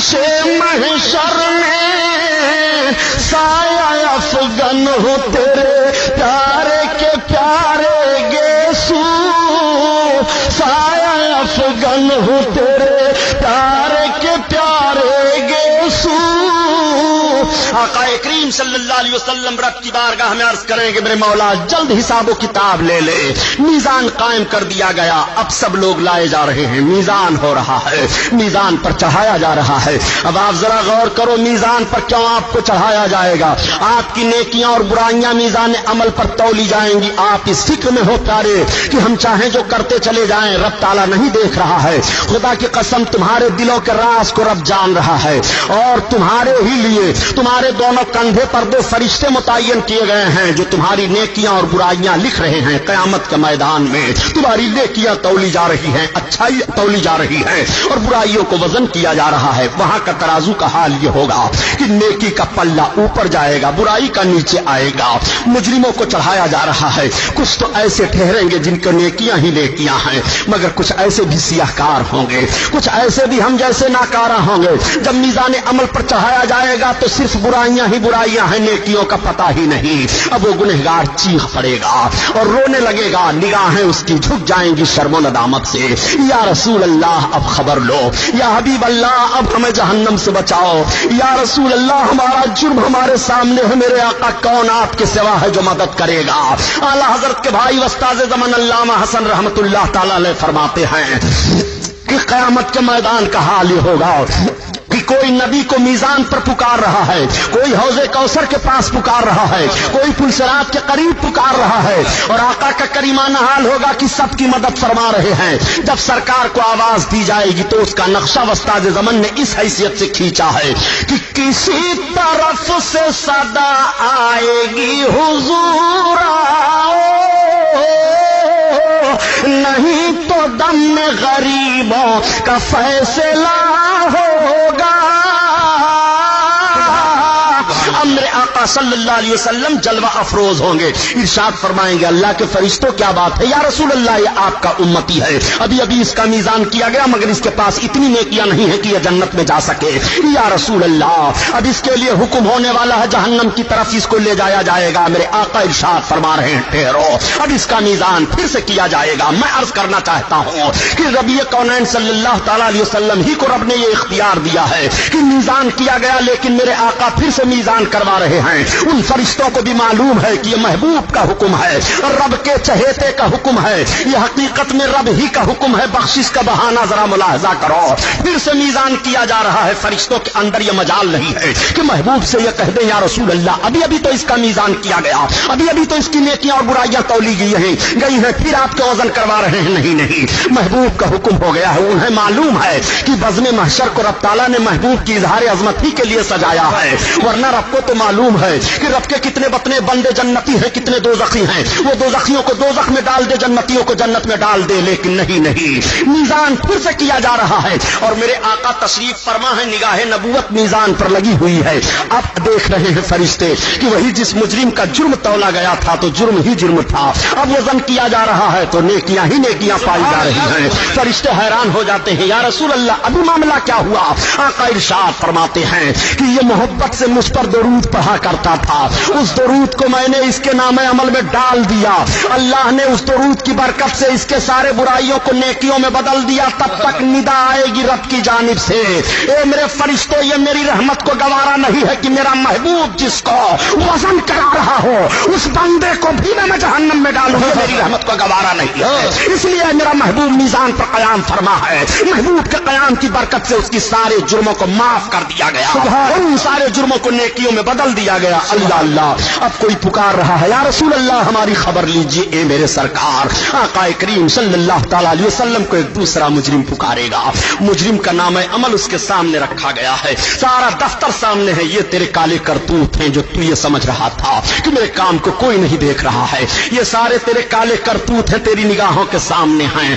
عرش محشر میں سایہ افغن ہو تیرے پیارے کے پیارے گیسو، سایہ افغن ہو تیرے پیارے کے پیارے گیسو۔ آقا کریم صلی اللہ علیہ وسلم رب کی بارگاہ میں عرض کریں گے میرے مولا جلد حساب و کتاب لے لے۔ میزان قائم کر دیا گیا، اب سب لوگ لائے جا رہے ہیں، میزان ہو رہا ہے، میزان پر چڑھایا جا رہا ہے۔ اب آپ ذرا غور کرو میزان پر کیوں آپ کو چڑھایا جائے گا؟ آپ کی نیکیاں اور برائیاں میزان عمل پر تولی جائیں گی۔ آپ اس فکر میں ہو پیارے کہ ہم چاہیں جو کرتے چلے جائیں، رب تعالیٰ نہیں دیکھ رہا ہے۔ خدا کی قسم تمہارے دلوں کے راز کو رب جان رہا ہے، اور تمہارے ہی لیے تمہارے دونوں کندھے پر دو فرشتے متعین کیے گئے ہیں جو تمہاری نیکیاں اور برائیاں لکھ رہے ہیں۔ قیامت کے میدان میں تمہاری نیکیاں تولی جا رہی ہیں، اچھائی تولی جا رہی ہے، اور برائیوں کو وزن کیا جا رہا ہے۔ وہاں کا ترازو کا حال یہ ہوگا کہ نیکی کا پلہ اوپر جائے گا، برائی کا نیچے آئے گا۔ مجرموں کو چڑھایا جا رہا ہے، کچھ تو ایسے ٹھہریں گے جن کو نیکیاں ہی نیکیاں ہیں، مگر کچھ ایسے بھی سیاہکار ہوں گے، کچھ ایسے بھی ہم جیسے ناکارہ ہوں گے۔ جب میزان عمل پر چڑھایا جائے گا تو صرف برائیاں ہی برائیاں ہیں، نیکیوں کا پتہ ہی نہیں۔ اب وہ گنہگار چیخ پڑے گا اور رونے لگے گا، نگاہیں اس کی جھک جائیں گی شرم و ندامت سے۔ یا رسول اللہ اب خبر لو، یا حبیب اللہ اب ہمیں جہنم سے بچاؤ، یا رسول اللہ ہمارا جرم ہمارے سامنے ہے، میرے آقا کون آپ کے سوا ہے جو مدد کرے گا؟ اعلیٰ حضرت کے بھائی استاد زمن علامہ حسن رحمت اللہ تعالی علیہ فرماتے ہیں کہ قیامت کے میدان کا حال یہ ہوگا کہ کوئی نبی کو میزان پر پکار رہا ہے، کوئی حوض کوثر کے پاس پکار رہا ہے، کوئی پل صراط کے قریب پکار رہا ہے، اور آقا کا کریمانہ حال ہوگا کہ سب کی مدد فرما رہے ہیں۔ جب سرکار کو آواز دی جائے گی تو اس کا نقشہ وسطاذ زمن نے اس حیثیت سے کھینچا ہے کہ کسی طرف سے صدا آئے گی حضور آؤ، نہیں تو دم میں غریبوں کا فیصلہ ہوگا۔ اب میرے آقا صلی اللہ علیہ وسلم جلوہ افروز ہوں گے، ارشاد فرمائیں گے اللہ کے فرشتوں کیا بات ہے یا رسول اللہ یہ آپ کا امتی ہے، ابھی ابھی اس کا میزان کیا گیا مگر اس کے پاس اتنی نیکیاں نہیں ہے کہ یہ جنت میں جا سکے، یا رسول اللہ اب اس کے لیے حکم ہونے والا ہے جہنم کی طرف اس کو لے جایا جائے گا۔ میرے آقا ارشاد فرما رہے ہیں ٹھہرو، اب اس کا میزان پھر سے کیا جائے گا۔ میں عرض کرنا چاہتا ہوں کہ ربی کونین صلی اللہ تعالی علیہ وسلم ہی کو رب نے یہ اختیار دیا ہے کہ میزان کیا گیا، لیکن میرے آقا پھر سے میزان کروا رہے ہیں۔ ان فرشتوں کو بھی معلوم ہے کہ یہ محبوب کا حکم ہے، رب کے چہیتے کا حکم ہے، یہ حقیقت میں رب ہی کا حکم ہے، بخشش کا بہانہ ذرا ملاحظہ کرو۔ پھر سے میزان کیا جا رہا ہے، فرشتوں کے اندر یہ مجال نہیں ہے کہ محبوب سے یہ کہہ دیں یا رسول اللہ ابھی ابھی تو اس کا میزان کیا گیا، ابھی ابھی تو اس کی نیکیاں اور برائیاں تولی گئی ہیں پھر آپ کے وزن کروا رہے ہیں۔ نہیں، محبوب کا حکم ہو گیا ہے، انہیں معلوم ہے کہ بزم محشر کو رب تعالیٰ نے محبوب کی اظہار عظمت ہی کے لیے سجایا ہے، ورنہ رب کو تو معلوم ہے کہ رب کے کتنے بتنے بندے جنتی ہیں، کتنے دوزخی ہیں، وہ دوزخیوں کو دوزخ میں ڈال دے، جنتیوں کو جنت میں ڈال دے، لیکن نہیں، میزان پھر سے کیا جا رہا ہے، اور میرے آقا تشریف فرما ہے، نگاہ نبوت میزان پر لگی ہوئی ہے۔ اب دیکھ رہے ہیں فرشتے کہ وہی جس مجرم کا جرم تولا گیا تھا تو جرم ہی جرم تھا، اب وزن کیا جا رہا ہے تو نیکیاں ہی نیکیاں پائی جا رہی ہیں۔ فرشتے حیران ہو جاتے ہیں، یا رسول اللہ ابھی معاملہ کیا ہوا؟ آقا ارشاد فرماتے ہیں کہ یہ محبت سے مجھ پر درود پڑھا کرتا تھا، اس درود کو میں نے اس کے نام عمل میں ڈال دیا، اللہ نے اس درود کی برکت سے اس کے سارے برائیوں کو نیکیوں میں بدل دیا، تب تک ندا آئے گی رب کی جانب سے، اے میرے فرشتوں یہ میری رحمت کو گوارا نہیں ہے کہ میرا محبوب جس کو وزن کرا رہا ہو اس بندے کو بھی میں جہنم میں ڈالوں، یہ میری رحمت کو گوارا نہیں ہے، اس لیے میرا محبوب میزان پر قیام فرما ہے، محبوب کے قیام کی برکت سے اس کی سارے جرموں کو معاف کر دیا گیا، ان سارے جرموں کو نیکیوں میں بدل دیا گیا۔ اللہ اب کوئی پکار رہا ہے، یا رسول اللہ ہماری خبر لیجئے، اے میرے سرکار آقا کریم صلی اللہ تعالی علیہ وسلم کو ایک دوسرا مجرم پکارے گا، مجرم کا نام عمل اس کے سامنے رکھا گیا ہے، سارا دفتر سامنے ہے، یہ تیرے کالے کرتوت ہیں جو تو یہ سمجھ رہا تھا کہ میرے کام کو کوئی نہیں دیکھ رہا ہے، یہ سارے تیرے کالے کرتوت ہیں، تیری نگاہوں کے سامنے ہیں۔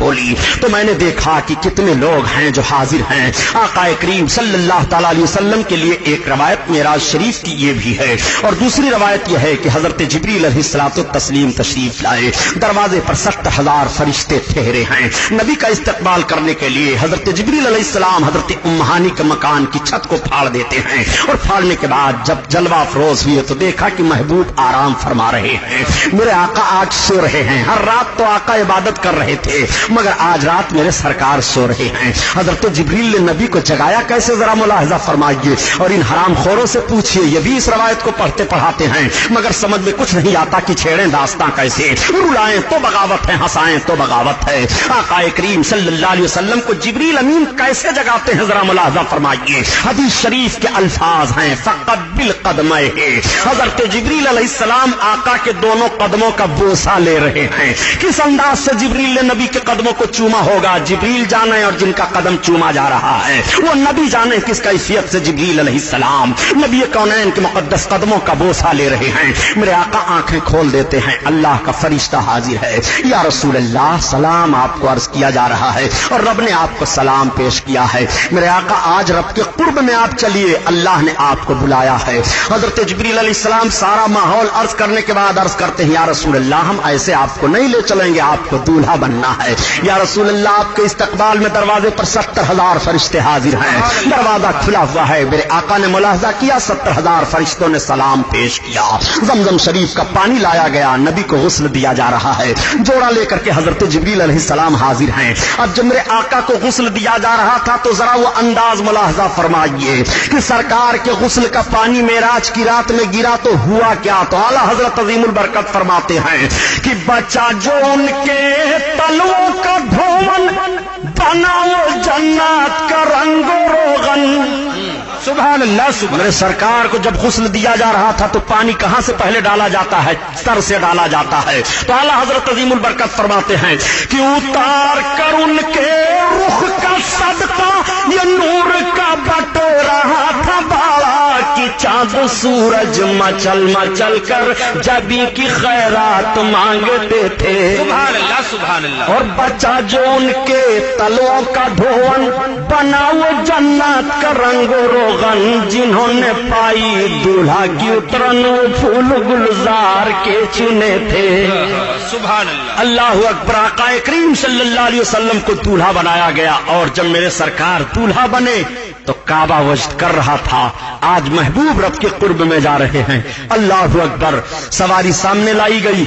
کھولی تو میں نے دیکھا کہ کتنے لوگ ہیں جو حاضر ہیں. آقا کریم صلی اللہ تعالی علیہ وسلم کے لیے ایک روایت معراج شریف کی یہ بھی ہے اور دوسری روایت یہ ہے کہ حضرت جبریل علیہ الصلوۃ والتسلیم تشریف لائے. دروازے پر 70,000 فرشتے ٹھہرے ہیں نبی کا استقبال کرنے کے لیے. حضرت جبریل علیہ السلام حضرت ام ہانی کے مکان کی چھت کو پھاڑ دیتے ہیں اور پھاڑنے کے بعد جب جلوہ افروز ہوئے تو دیکھا کہ محبوب آرام فرما رہے ہیں. میرے آقا آج سو رہے ہیں. ہر رات تو آقا عبادت کر رہے تھے مگر آج رات میرے سرکار سو رہے ہیں. حضرت جبریل نے نبی کو جگایا کیسے ذرا ملاحظہ فرمائیے اور ان حرام خوروں سے پوچھئے. یہ بھی اس روایت کو پڑھتے پڑھاتے ہیں مگر سمجھ میں کچھ نہیں آتا کہ چھیڑیں داستاں کیسے, رلائیں تو بغاوت ہے, ہنسائیں تو بغاوت ہے. آقا کریم صلی اللہ علیہ وسلم کو جبریل امین کیسے جگاتے ہیں ذرا ملاحظہ فرمائیے. حدیث شریف کے الفاظ ہیں فقبل قدمہ. حضرت جبریل علیہ السلام آقا کے دونوں قدموں کا بوسہ لے رہے ہیں. کس انداز سے جبریل نے نبی کے قدموں کو چوما ہوگا جبریل جانے, اور جن کا قدم چوما جا رہا ہے وہ نبی جانے کس کیفیت سے جبریل علیہ السلام نبی کونین کے مقدس قدموں کا بوسہ لے رہے ہیں. میرے آقا آنکھیں کھول دیتے ہیں. اللہ کا فرشتہ حاضر ہے. یا رسول اللہ سلام آپ کو عرض کیا جا رہا ہے اور رب نے آپ کو سلام پیش کیا ہے. میرے آقا آج رب کے قرب میں آپ چلیے, اللہ نے آپ کو بلایا ہے. حضرت جبریل علیہ السلام سارا ماحول عرض کرنے کے بعد عرض کرتے ہیں یا رسول اللہ ہم ایسے آپ کو نہیں لے چلیں گے, آپ کو دولہا بننا ہے. یا رسول اللہ آپ کے استقبال میں دروازے پر 70,000 فرشتے حاضر ہیں. دروازہ کھلا ہوا ہے. میرے آقا نے ملاحظہ کیا 70,000 فرشتوں نے سلام پیش کیا. زمزم شریف کا پانی لایا گیا, نبی کو غسل دیا جا رہا ہے. جوڑا لے کر کے حضرت جبریل علیہ السلام حاضر ہیں. اب جب میرے آقا کو غسل دیا جا رہا تھا تو ذرا وہ انداز ملاحظہ فرمائیے کہ سرکار کے غسل کا پانی معراج کی رات میں گرا تو ہوا کیا. تو اعلیٰ حضرت عظیم البرکت فرماتے ہیں کہ بچا جو ان کے تلوں کا دھون بناؤ جنات کا رنگ و روغن. سبحان اللہ. میرے سرکار کو جب غسل دیا جا رہا تھا تو پانی کہاں سے پہلے ڈالا جاتا ہے, سر سے ڈالا جاتا ہے. تو اعلیٰ حضرت عظیم البرکت فرماتے ہیں کہ اتار کر ان کے رخ کا صدقہ یہ نور کا بٹ رہا تھا بالا کی چاند سورج مچل مچل کر جبی کی خیرات مانگتے تھے. سبحان اللہ. سبحان اللہ. اور بچا جو ان کے تلوں کا دھون بنا وہ جنت کا رنگ و روغن جنہوں نے پائی دولہا کی اترن پھول گلزار کے چنے تھے. سبحان اللہ. اللہ اکبر. آقا کریم صلی اللہ علیہ وسلم کو دولہا بنایا گیا اور جب میرے سرکار دولہا بنے تو کعبہ وجد کر رہا تھا. آج محبوب رب کے قرب میں جا رہے ہیں. اللہ اکبر. سواری سامنے لائی گئی.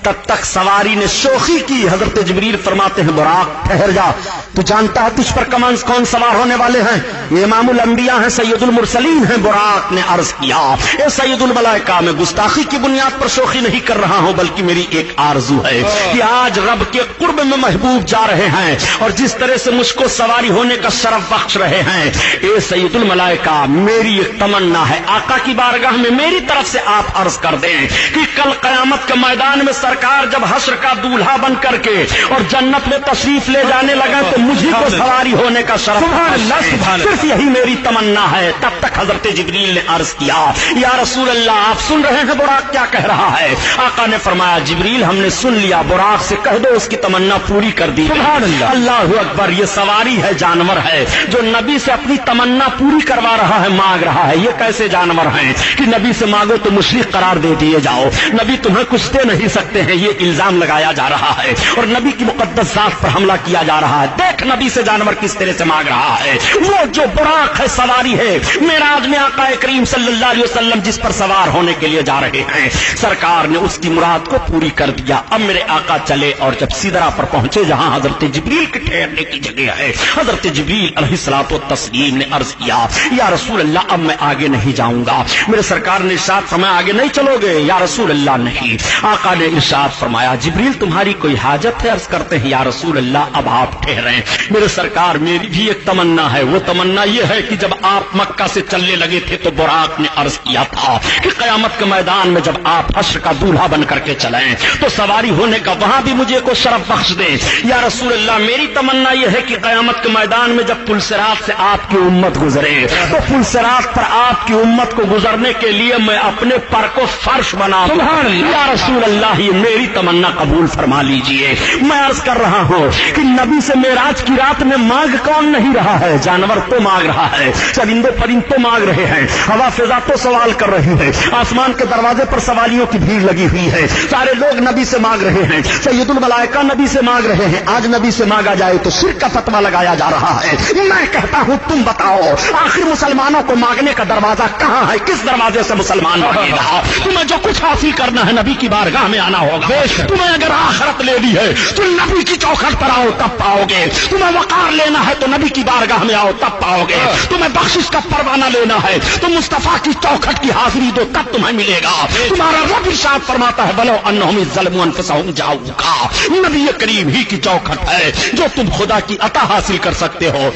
تب تک سواری نے شوخی کی. حضرت جبریل فرماتے ہیں براق ٹھہر جا, تو جانتا ہے تجھ پر کون سوار ہونے والے ہیں؟ یہ امام الانبیاء ہیں, سید المرسلین ہیں. براق نے عرض کیا اے سید الملائکہ میں گستاخی کی بنیاد پر شوخی نہیں کر رہا ہوں بلکہ میری ایک آرزو ہے کہ آج رب کے قرب میں محبوب جا رہے ہیں اور جس طرح سے مجھ کو سواری ہونے کا شرف بخش رہے ہیں. اے سید الملائکہ میری ایک تمنا ہے, آقا کی بارگاہ میں میری طرف سے آپ عرض کر دیں کہ کل قیامت کے میدان میں سرکار جب حشر کا دولہا بن کر کے اور جنت میں تشریف لے جانے لگا تو مجھے کو سواری ہونے کا شرف. سبحان اللہ. سبحان اللہ. صرف یہی میری تمنا ہے. تب تک حضرت جبریل نے عرض کیا یا رسول اللہ آپ سن رہے ہیں براق کیا کہہ رہا ہے؟ آقا نے فرمایا جبریل ہم نے سن لیا, براق سے کہہ دو اس کی تمنا پوری کر دی. سبحان اللہ. اللہ اکبر. یہ سواری ہے, جانور ہے جو نبی سے اپنی تمنا پوری کروا رہا ہے, مانگ رہا ہے. یہ کیسے جانور ہیں کہ نبی سے مانگو تو مشرک قرار دے دیے جاؤ, نبی تمہیں کچھ دے نہیں سکتے ہیں, یہ الزام لگایا جا رہا ہے اور نبی کی مقدس ذات پر حملہ کیا جا رہا ہے. دیکھ نبی سے جانور کس طرح سے مانگ رہا ہے. وہ جو براق ہے سواری ہے معراج میں آقا کریم صلی اللہ علیہ وسلم جس پر سوار ہونے کے لیے جا رہے ہیں, سرکار نے اس کی مراد کو پوری کر دیا. اب میرے آقا چلے اور جب سدرہ پر پہنچے جہاں حضرت جبریل کے ٹھہرنے کی جگہ ہے, حضرت جبریل علیہ الصلوۃ والتسلیم نے عرض کیا یا رسول اللہ اب میں آگے نہیں جاؤں گا. میرے سرکار نے ارشاد فرمایا آگے نہیں چلو گے؟ یا رسول اللہ نہیں. آقا نے ارشاد فرمایا جبریل تمہاری کوئی حاجت ہے؟ عرض کرتے ہیں یا رسول اللہ اب آپ ٹھہریں. میرے سرکار میری بھی ایک تمنا ہے, وہ تمنا یہ ہے کہ جب آپ مکہ سے چلنے لگے تھے تو براق نے عرض کیا تھا کہ قیامت کے میدان میں جب آپ حشر کا دولہا بن کر کے چلیں تو سواری ہونے کا وہاں بھی مجھے کو شرف بخش دیں. یا رسول اللہ میری تمنا یہ ہے کہ قیامت کے میدان میں جب پل صراط سے آپ کی امت گزرے تو پل صراط پر آپ کی امت کو گزرنے کے لیے میں اپنے پر کو فرش بنا دوں. یا رسول اللہ یہ میری تمنا قبول فرما لیجئے۔ میں عرض کر رہا ہوں کہ نبی سے معراج کی رات میں مانگ کون نہیں رہا ہے؟ جانور تو مانگ رہا ہے، چرند و پرند تو مانگ رہے ہیں، ہوا فضا تو سوال کر رہی ہے، آسمان کے دروازے پر سوالیوں کی بھیڑ لگی ہوئی ہے، سارے لوگ نبی سے مانگ رہے ہیں، سید الملائکہ نبی سے مانگ رہے ہیں۔ آج نبی سے مانگا جائے تو شرک کا فتویٰ لگایا جا رہا ہے۔ میں کہتا ہوں تم بتاؤ آخر مسلمانوں کو مانگنے کا دروازہ کہاں ہے؟ کس دروازے سے مسلمان مانگے گا؟ تمہیں جو کچھ حاصل کرنا ہے نبی کی بارگاہ میں آنا ہوگا۔ تمہیں اگر آخرت لے لی ہے تو نبی کی چوکھٹ پر آؤ تب پاؤ گے، تمہیں وقار لینا ہے تو نبی کی بارگاہ میں آؤ تب پاؤ گے، تمہیں بخشش کا پروانہ لینا ہے تو مصطفیٰ کی چوکھٹ کی حاضری دو تب تمہیں ملے گا۔ تمہارا رب ارشاد فرماتا ہے بلو انہم ظلموا انفسہم جاؤکا، نبی کریم ہی کی چوکھٹ ہے جو تم خدا کی عطا حاصل کر سکتے ہو۔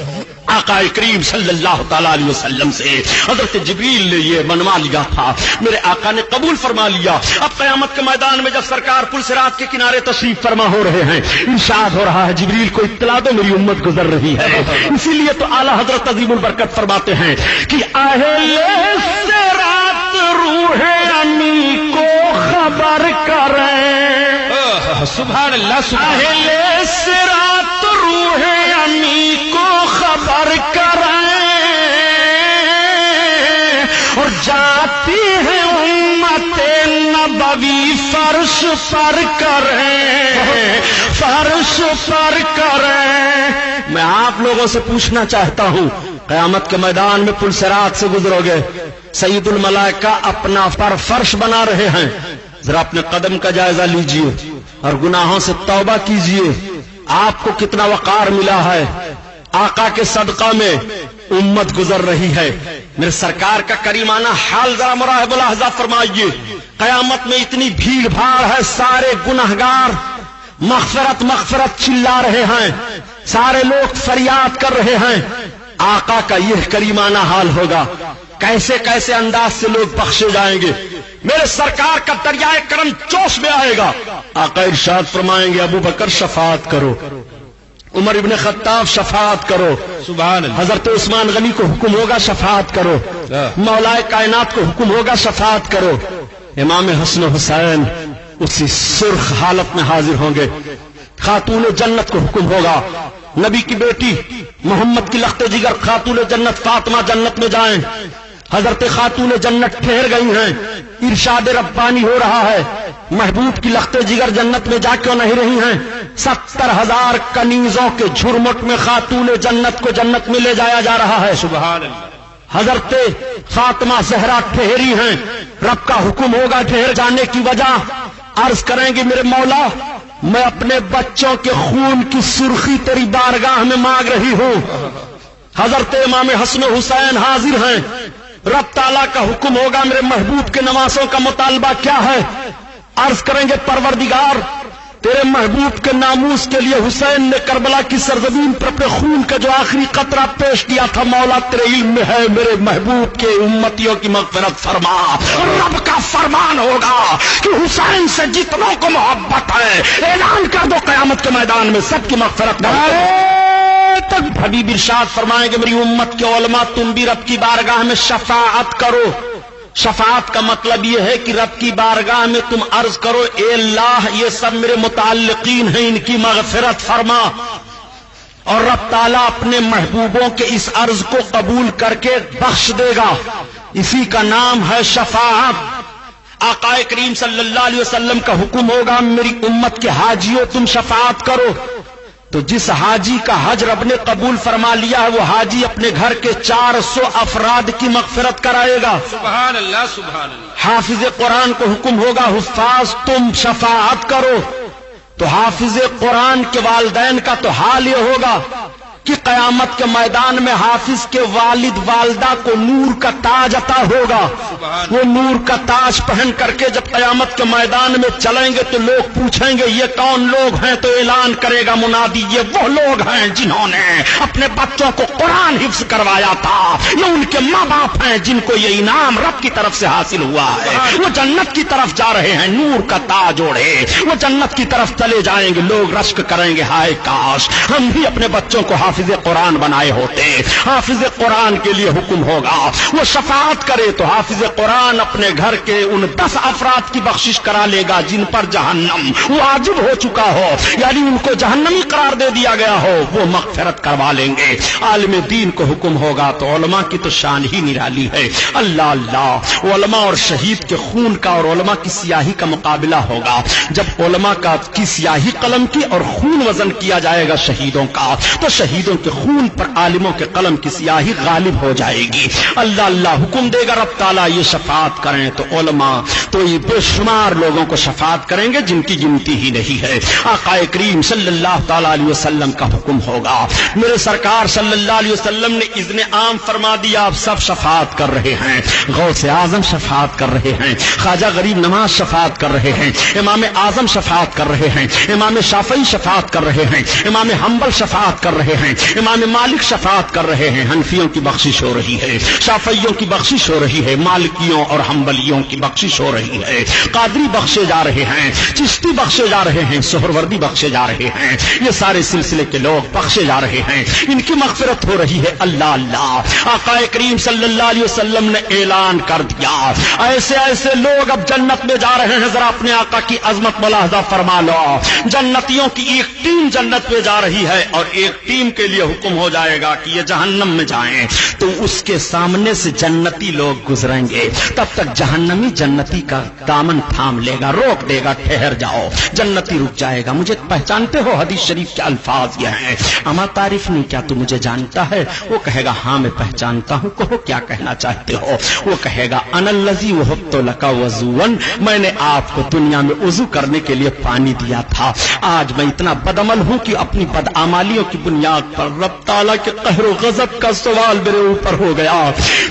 آقا کریم صلی اللہ تعالیٰ علیہ وسلم سے حضرت جبریل نے یہ منوا لیا تھا، میرے آقا نے قبول فرما لیا۔ اب قیامت کے میدان میں جب سرکار پل صراط کے کنارے تشریف فرما ہو رہے ہیں، ارشاد ہو رہا ہے جبریل کو اطلاع دو میری امت گزر رہی ہے۔ اسی لیے تو اعلیٰ حضرت عظیم البرکت فرماتے ہیں کہ اہل صراط روح امی کو خبر کریں، سبحان اللہ سبحان اللہ۔ اہل صراط روح امی کو خبر کریں اور جاتی ہے امت نبوی فرش پر کریں، فرش پر کریں۔ میں آپ لوگوں سے پوچھنا چاہتا ہوں، قیامت کے میدان میں پل صراط سے گزرو گے، سید الملائکہ اپنا پر فرش بنا رہے ہیں، ذرا اپنے قدم کا جائزہ لیجئے اور گناہوں سے توبہ کیجئے۔ آپ کو کتنا وقار ملا ہے، آقا کے صدقہ میں امت گزر رہی ہے۔ میرے سرکار کا کریمانہ حال ذرا مراحب ملاحظہ فرمائیے، قیامت میں اتنی بھیڑ بھاڑ ہے، سارے گنہگار مغفرت مغفرت چلا رہے ہیں، سارے لوگ فریاد کر رہے ہیں، آقا کا یہ کریمانہ حال ہوگا، کیسے کیسے انداز سے لوگ بخشے جائیں گے۔ میرے سرکار کا دریائے کرم جوش میں آئے گا، آقا ارشاد فرمائیں گے ابو بکر شفاعت کرو، عمر ابن خطاب شفاعت کرو، سبحان اللہ۔ حضرت عثمان غنی کو حکم ہوگا شفاعت کرو، مولائے کائنات کو حکم ہوگا شفاعت کرو۔ امام حسن و حسین اسی سرخ حالت میں حاضر ہوں گے، خاتون جنت کو حکم ہوگا نبی کی بیٹی محمد کی لخت جگر خاتون جنت فاطمہ جنت میں جائیں، حضرت خاتون جنت ٹھہر گئی ہیں، ارشاد ربانی ہو رہا ہے، محبوب کی لخت جگر جنت میں جا کیوں نہیں رہی ہیں؟ 70,000 کنیزوں کے جھرمٹ میں خاتون جنت کو جنت میں لے جایا جا رہا ہے، سبحان اللہ۔ حضرت فاطمہ زہرا ٹھہری ہیں، رب کا حکم ہوگا ٹھہر جانے کی وجہ، عرض کریں گے میرے مولا میں اپنے بچوں کے خون کی سرخی تیری بارگاہ میں مانگ رہی ہوں۔ حضرت امام حسن و حسین حاضر ہیں، رب تعالیٰ کا حکم ہوگا میرے محبوب کے نواسوں کا مطالبہ کیا ہے؟ عرض کریں گے پروردگار تیرے محبوب کے ناموس کے لیے حسین نے کربلا کی سرزمین پر اپنے خون کا جو آخری قطرہ پیش کیا تھا، مولا تیرے علم میں ہے، میرے محبوب کے امتیوں کی مغفرت فرما۔ رب کا فرمان ہوگا کہ حسین سے جتنوں کو محبت ہے اعلان کر دو قیامت کے میدان میں سب کی مغفرت تک۔ حبیب ارشاد فرمائیں گے میری امت کے علماء تم بھی رب کی بارگاہ میں شفاعت کرو۔ شفاعت کا مطلب یہ ہے کہ رب کی بارگاہ میں تم عرض کرو اے اللہ یہ سب میرے متعلقین ہیں، ان کی مغفرت فرما، اور رب تعالیٰ اپنے محبوبوں کے اس عرض کو قبول کر کے بخش دے گا، اسی کا نام ہے شفاعت۔ آقا کریم صلی اللہ علیہ وسلم کا حکم ہوگا میری امت کے حاجیوں تم شفاعت کرو، تو جس حاجی کا حج رب نے قبول فرما لیا ہے وہ حاجی اپنے گھر کے 400 افراد کی مغفرت کرائے گا۔ سبحان اللہ سبحان اللہ۔ حافظ قرآن کو حکم ہوگا حفاظ تم شفاعت کرو، تو حافظ قرآن کے والدین کا تو حال یہ ہوگا کہ قیامت کے میدان میں حافظ کے والد والدہ کو نور کا تاج عطا ہوگا، وہ نور کا تاج پہن کر کے جب قیامت کے میدان میں چلیں گے تو لوگ پوچھیں گے یہ کون لوگ ہیں، تو اعلان کرے گا منادی یہ وہ لوگ ہیں جنہوں نے اپنے بچوں کو قرآن حفظ کروایا تھا، یہ ان کے ماں باپ ہیں جن کو یہ انعام رب کی طرف سے حاصل ہوا ہے، وہ جنت کی طرف جا رہے ہیں نور کا تاج اوڑھے، وہ جنت کی طرف چلے جائیں گے، لوگ رشک کریں گے ہائے کاش ہم بھی اپنے بچوں کو حافظ قرآن بنائے ہوتے۔ حافظ قرآن کے لیے حکم ہوگا وہ شفاعت کرے تو حافظ قرآن اپنے گھر کے ان 10 افراد کی بخشش کرا لے گا جن پر جہنم واجب ہو چکا ہو، یعنی ان کو جہنمی قرار دے دیا گیا ہو، وہ مغفرت کروا لیں گے۔ عالم دین کو حکم ہوگا تو علماء کی تو شان ہی نرالی ہے۔ اللہ اللہ، علماء اور شہید کے خون کا اور علماء کی سیاہی کا مقابلہ ہوگا۔ جب علماء کی سیاہی قلم کی اور خون وزن کیا جائے گا شہیدوں کا، تو شہیدوں کے خون پر عالموں کے قلم کی سیاہی غالب ہو جائے گی۔ اللہ اللہ حکم دے گا رب تعالیٰ یہ شفاعت کریں تو علماء تو یہ بے شمار لوگوں کو شفاعت کریں گے جن کی گنتی ہی نہیں ہے۔ آقا کریم صلی اللہ تعالیٰ علیہ وسلم کا حکم ہوگا۔ میرے سرکار صلی اللہ علیہ وسلم نے اذن عام فرما دیا، اب سب شفاعت کر رہے ہیں۔ غوث اعظم شفاعت کر رہے ہیں، خواجہ غریب نواز شفاعت کر رہے ہیں، امام اعظم شفاعت کر رہے ہیں، امام شافعی شفاعت کر رہے ہیں، امام حنبل شفاعت کر رہے ہیں، امام مالک شفاعت کر رہے ہیں۔ حنفیوں کی بخشش ہو رہی ہے، شافعیوں کی بخشش ہو رہی ہے، مالکیوں اور حنبلیوں کی بخشش ہو رہی ہے، قادری بخشے جا رہے ہیں، چشتی بخشے جا رہے ہیں، سہروردی بخشے جا رہے ہیں، یہ سارے سلسلے کے لوگ بخشے جا رہے ہیں، ان کی مغفرت ہو رہی ہے۔ اللہ اللہ، آقا کریم صلی اللہ علیہ وسلم نے اعلان کر دیا، ایسے ایسے لوگ اب جنت میں جا رہے ہیں۔ ذرا اپنے آقا کی عظمت ملاحظہ فرما لو، جنتیوں کی ایک ٹیم جنت میں جا رہی ہے اور ایک ٹیم کے لیے حکم ہو جائے گا کہ یہ جہنم میں جائیں، تو اس کے سامنے سے جنتی لوگ گزریں گے، تب تک جہنمی جنتی کا دامن تھام لے گا، روک دے گا، ٹھہر جاؤ۔ جنتی رک جائے گا، مجھے پہچانتے ہو؟ حدیث شریف کے الفاظ یہ ہیں، اما تعریف نہیں، کیا تو مجھے جانتا ہے؟ وہ کہے گا ہاں میں پہچانتا ہوں، کہو کیا کہنا چاہتے ہو؟ وہ کہے گا انا الذی وهبت لك وضوا، میں نے آپ کو دنیا میں وضو کرنے کے لیے پانی دیا تھا، آج میں اتنا بدعمل ہوں کہ اپنی بدعمالیوں کی بنیاد پر رب تعالیٰ کے قہر و غضب کا سوال میرے اوپر ہو گیا،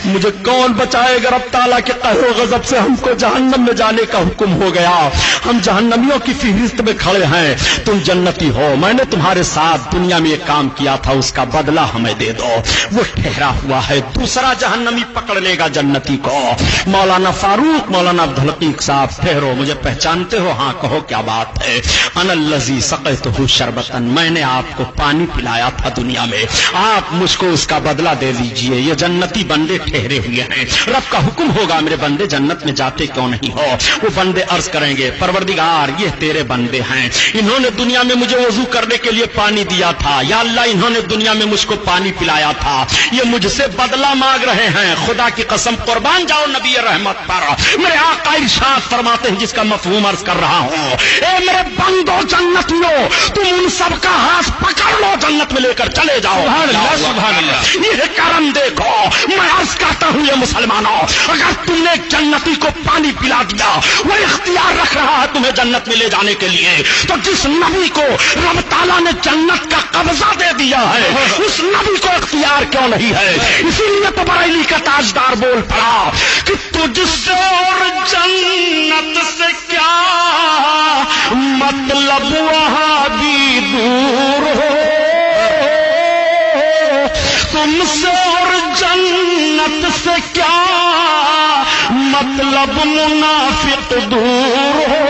مجھے کون بچائے گا رب تعالیٰ کے قہر و غضب سے؟ ہم کو جہنم میں جانے کا حکم ہو گیا، ہم جہنمیوں کی فہرست میں کھڑے ہیں، تم جنتی ہو، میں نے تمہارے ساتھ دنیا میں یہ کام کیا تھا، اس کا بدلہ ہمیں دے دو۔ وہ ٹھہرا ہوا ہے، دوسرا جہنمی پکڑ لے گا جنتی کو۔ مولانا فاروق، مولانا عبدالحقیق صاحب، ٹھہرو، مجھے پہچانتے ہو؟ ہاں کہو کیا بات ہے؟ انا الذی سقیتہ شربتا، میں نے آپ کو پانی پلایا تھا دنیا میں، آپ مجھ کو اس کا بدلہ دے دیجئے۔ یہ جنتی بندے ٹھہرے ہوئے ہیں، رب کا حکم ہوگا میرے بندے جنت میں جاتے کیوں نہیں ہو؟ وہ بندے عرض کریں گے پروردگار یہ تیرے بندے ہیں، انہوں نے دنیا میں مجھے وضو کرنے کے لیے پانی دیا تھا، یا اللہ انہوں نے دنیا میں مجھ کو پانی پلایا تھا، یہ مجھ سے بدلہ مانگ رہے ہیں۔ خدا کی قسم قربان جاؤ نبی رحمت پر، میرے آقا ارشاد فرماتے ہیں جس کا مفہوم عرض کر رہا ہوں، اے میرے بندو جنتیوں، تم ان سب کا ہاتھ پکڑ لو، جنت میں لے کر چلے جاؤ۔ سبحان اللہ، سبحان اللہ، یہ کرم دیکھو، میں عرض کرتا ہوں یہ مسلمانوں، اگر تم نے جنتی کو پانی پلا دیا، وہ اختیار رکھ رہا ہے تمہیں جنت میں لے جانے کے لیے، تو جس نبی کو رب تعالیٰ نے جنت کا قبضہ دے دیا ہے اس نبی کو اختیار کیوں نہیں ہے؟ اسی لیے تو بریلی کا تاجدار بول پڑا کہ تجھ سے اور جنت سے کیا مطلب، وہاں بھی دور ہو، تم سے اور جنت سے کیا مطلب، منافق دور ہو،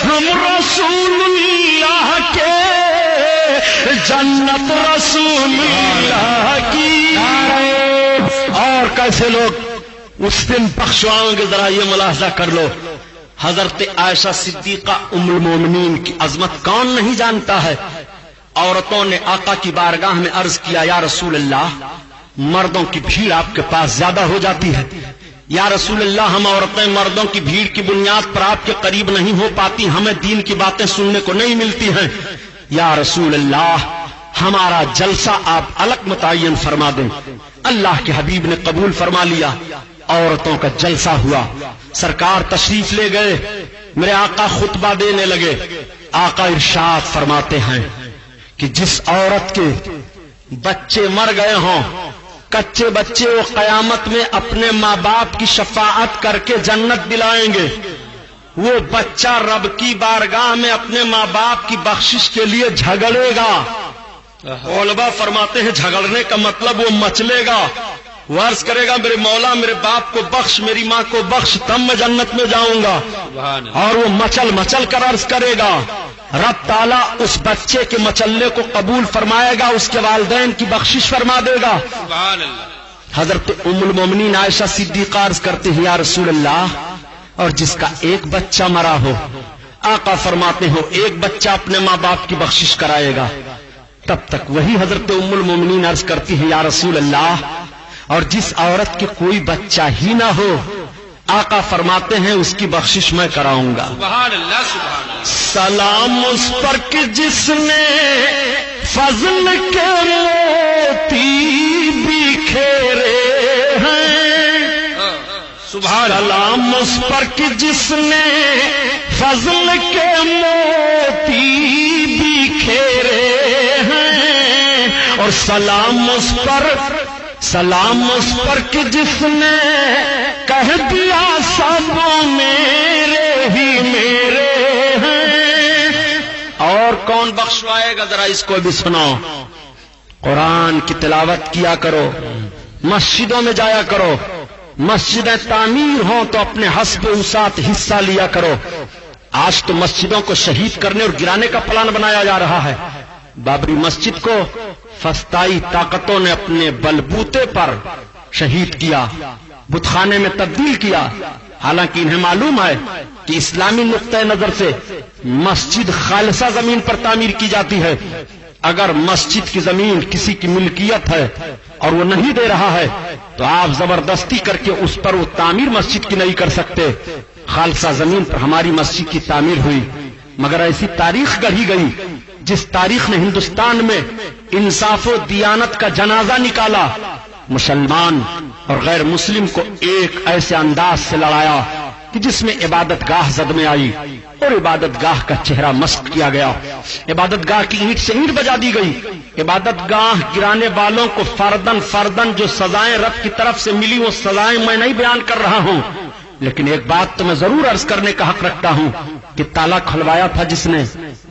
ہم رسول اللہ کے، جنت رسول اللہ کی۔ اور کیسے لوگ اس دن بخشوائیں گے، ذرا یہ ملاحظہ کر لو، حضرت عائشہ صدیقہ ام المومنین کی عظمت کون نہیں جانتا ہے؟ عورتوں نے آقا کی بارگاہ میں عرض کیا یا رسول اللہ، مردوں کی بھیڑ آپ کے پاس زیادہ ہو جاتی ہے، یا رسول اللہ ہم عورتیں مردوں کی بھیڑ کی بنیاد پر آپ کے قریب نہیں ہو پاتی، ہمیں دین کی باتیں سننے کو نہیں ملتی ہیں، یا رسول اللہ ہمارا جلسہ آپ الگ متعین فرما دیں۔ اللہ کے حبیب نے قبول فرما لیا، عورتوں کا جلسہ ہوا، سرکار تشریف لے گئے، میرے آقا خطبہ دینے لگے، آقا ارشاد فرماتے ہیں کہ جس عورت کے بچے مر گئے ہوں، کچے بچے، وہ قیامت میں اپنے ماں باپ کی شفاعت کر کے جنت دلائیں گے، وہ بچہ رب کی بارگاہ میں اپنے ماں باپ کی بخشش کے لیے جھگڑے گا۔ علماء فرماتے ہیں جھگڑنے کا مطلب وہ مچلے گا، وہ عرض کرے گا میرے مولا میرے باپ کو بخش، میری ماں کو بخش، تب میں جنت میں جاؤں گا، اور وہ مچل مچل کر عرض کرے گا، رب تعالیٰ اس بچے کے مچلنے کو قبول فرمائے گا، اس کے والدین کی بخشش فرما دے گا۔ سبحان اللہ۔ حضرت ام المومنین عائشہ صدیقہ عرض کرتے ہیں یا رسول اللہ، اور جس کا ایک بچہ مرا ہو، آقا فرماتے ہو ایک بچہ اپنے ماں باپ کی بخشش کرائے گا، تب تک وہی حضرت ام المومنین عرض کرتی ہے یا رسول اللہ، اور جس عورت کے کوئی بچہ ہی نہ ہو، آقا فرماتے ہیں اس کی بخشش میں کراؤں گا۔ سبحان اللہ سبحان اللہ۔ سلام اس پر کہ جس نے فضل کے موتی بکھیرے ہیں، سبحان اللہ۔ سلام اس پر کہ جس نے فضل کے موتی بکھیرے ہیں، اور سلام اس پر کہ جس نے کہہ دیا سب میرے ہی میرے ہیں۔ اور کون بخشوائے گا، ذرا اس کو بھی سنو۔ قرآن کی تلاوت کیا کرو، مسجدوں میں جایا کرو، مسجدیں تعمیر ہوں تو اپنے حسب وسعت حصہ لیا کرو۔ آج تو مسجدوں کو شہید کرنے اور گرانے کا پلان بنایا جا رہا ہے۔ بابری مسجد کو فسطائی طاقتوں نے اپنے بلبوتے پر شہید کیا، بت خانے میں تبدیل کیا، حالانکہ انہیں معلوم ہے کہ اسلامی نقطۂ نظر سے مسجد خالصہ زمین پر تعمیر کی جاتی ہے۔ اگر مسجد کی زمین کسی کی ملکیت ہے اور وہ نہیں دے رہا ہے تو آپ زبردستی کر کے اس پر وہ تعمیر مسجد کی نہیں کر سکتے۔ خالصہ زمین پر ہماری مسجد کی تعمیر ہوئی، مگر ایسی تاریخ گڑھی گئی جس تاریخ نے ہندوستان میں انصاف و دیانت کا جنازہ نکالا، مسلمان اور غیر مسلم کو ایک ایسے انداز سے لڑایا کہ جس میں عبادت گاہ زد میں آئی اور عبادت گاہ کا چہرہ مسخ کیا گیا، عبادت گاہ کی اینٹ سے اینٹ بجا دی گئی، عبادت گاہ گرانے والوں کو فردن فردن جو سزائیں رب کی طرف سے ملی وہ سزائیں میں نہیں بیان کر رہا ہوں، لیکن ایک بات تو میں ضرور عرض کرنے کا حق رکھتا ہوں کہ تالا کھلوایا تھا جس نے،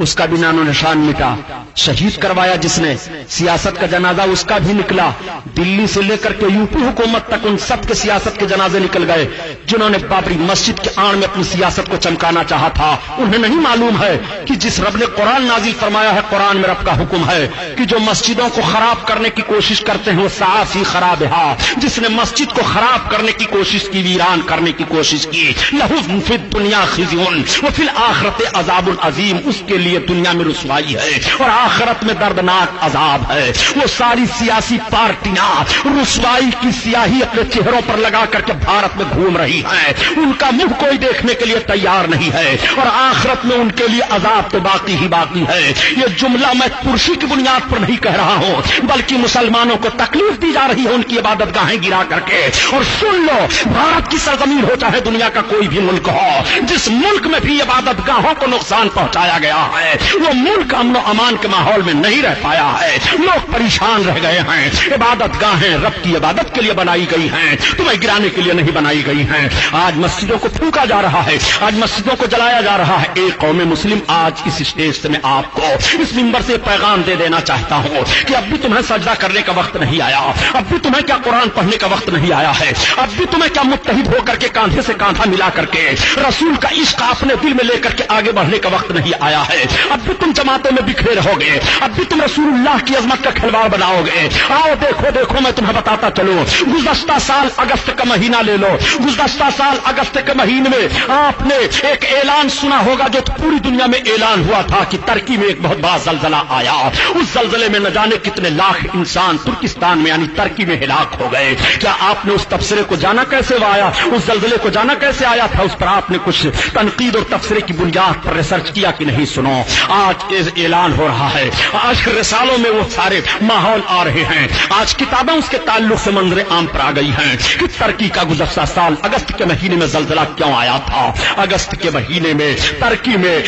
اس کا بھی نام و نشان مٹا، شہید کروایا جس نے، سیاست کا جنازہ اس کا بھی نکلا، دلی سے لے کر کے یو پی حکومت تک ان سب کے سیاست کے جنازے نکل گئے جنہوں نے بابری مسجد کے آڑ میں اپنی سیاست کو چمکانا چاہا تھا۔ انہیں نہیں معلوم ہے کہ جس رب نے قرآن نازل فرمایا ہے، قرآن میں رب کا حکم ہے کہ جو مسجدوں کو خراب کرنے کی کوشش کرتے ہیں وہ سعی خرابہا، جس نے مسجد کو خراب کرنے کی کوشش کی، ویران کرنے کی کوشش کی، لہو فی الدنیا خزی وفی الآخرت عذاب عظیم، اس کے لیے دنیا میں رسوائی ہے اور آخرت میں دردناک عذاب ہے۔ وہ ساری سیاسی پارٹیاں رسوائی کی سیاہی اپنے چہروں پر لگا کر کے بھارت میں گھوم رہی ہیں، ان کا منہ کوئی دیکھنے کے لیے تیار نہیں ہے، اور آخرت میں ان کے لیے عذاب تو باقی ہی باقی ہے۔ یہ جملہ میں ترشی کی بنیاد پر نہیں کہہ رہا ہوں، بلکہ مسلمانوں کو تکلیف دی جا رہی ہے ان کی عبادت گاہیں گرا کر کے۔ اور سن لو، بھارت کی سرزمین ہو چاہے دنیا کا کوئی بھی ملک ہو، جس ملک میں بھی عبادت گاہوں کو نقصان پہنچایا گیا ہے وہ ملک امن و امان کے ماحول میں نہیں رہ پایا ہے، لوگ پریشان رہ گئے ہیں۔ عبادت گاہیں رب کی عبادت کے لیے بنائی گئی ہیں، تمہیں گرانے کے لیے نہیں بنائی گئی ہیں۔ آج مسجدوں کو پھونکا جا رہا ہے، آج مسجدوں کو جلایا جا رہا ہے۔ ایک قوم مسلم آج اس اسٹیج سے میں آپ کو اس منبر سے پیغام دے دینا چاہتا ہوں کہ اب بھی تمہیں سجدہ کرنے کا وقت نہیں آیا، اب بھی تمہیں کیا قرآن پڑھنے کا وقت نہیں آیا ہے، اب بھی تمہیں کیا متحد ہو کر کے کاندھے سے کاندھا ملا کر کے رسول کا عشق اپنے دل میں لے کر کے آگے بڑھنے کا وقت نہیں آیا ہے۔ اب بھی تم جماعتوں میں بکھرے رہو گے، اب بھی تم رسول اللہ کی عظمت کا کھلواڑ بناؤ گے۔ آؤ دیکھو دیکھو میں تمہیں بتاتا چلوں، گزشتہ سال اگست کا مہینہ لے لو، گزشتہ سال اگست کے مہینے میں آپ نے ایک اعلان سنا ہوگا جو پوری دنیا میں اعلان ہوا تھا کہ ترکی میں ایک بہت بڑا زلزلہ آیا، اس زلزلے میں نہ جانے کتنے لاکھ انسان ترکستان میں یعنی ترکی میں ہلاک ہو گئے۔ کیا آپ نے اس تبصرے کو جانا کیسے آیا، اس زلزلے کو جانا کیسے آیا تھا، اس پر آپ نے کچھ تنقید اور تبصرے کی بنیاد پر ریسرچ کیا کہ نہیں؟ سنو، آج اعلان ہو رہا ہے، آج رسالوں میں وہ سارے ماحول آ رہے ہیں، آج کتابیں اس کے تعلق سے منظر عام پر آ گئی ہیں کہ ترکی کا گزشتہ سال اگست کے مہینے میں زلزلہ کیوں آیا تھا۔ اگست کے مہینے میں ترکی میں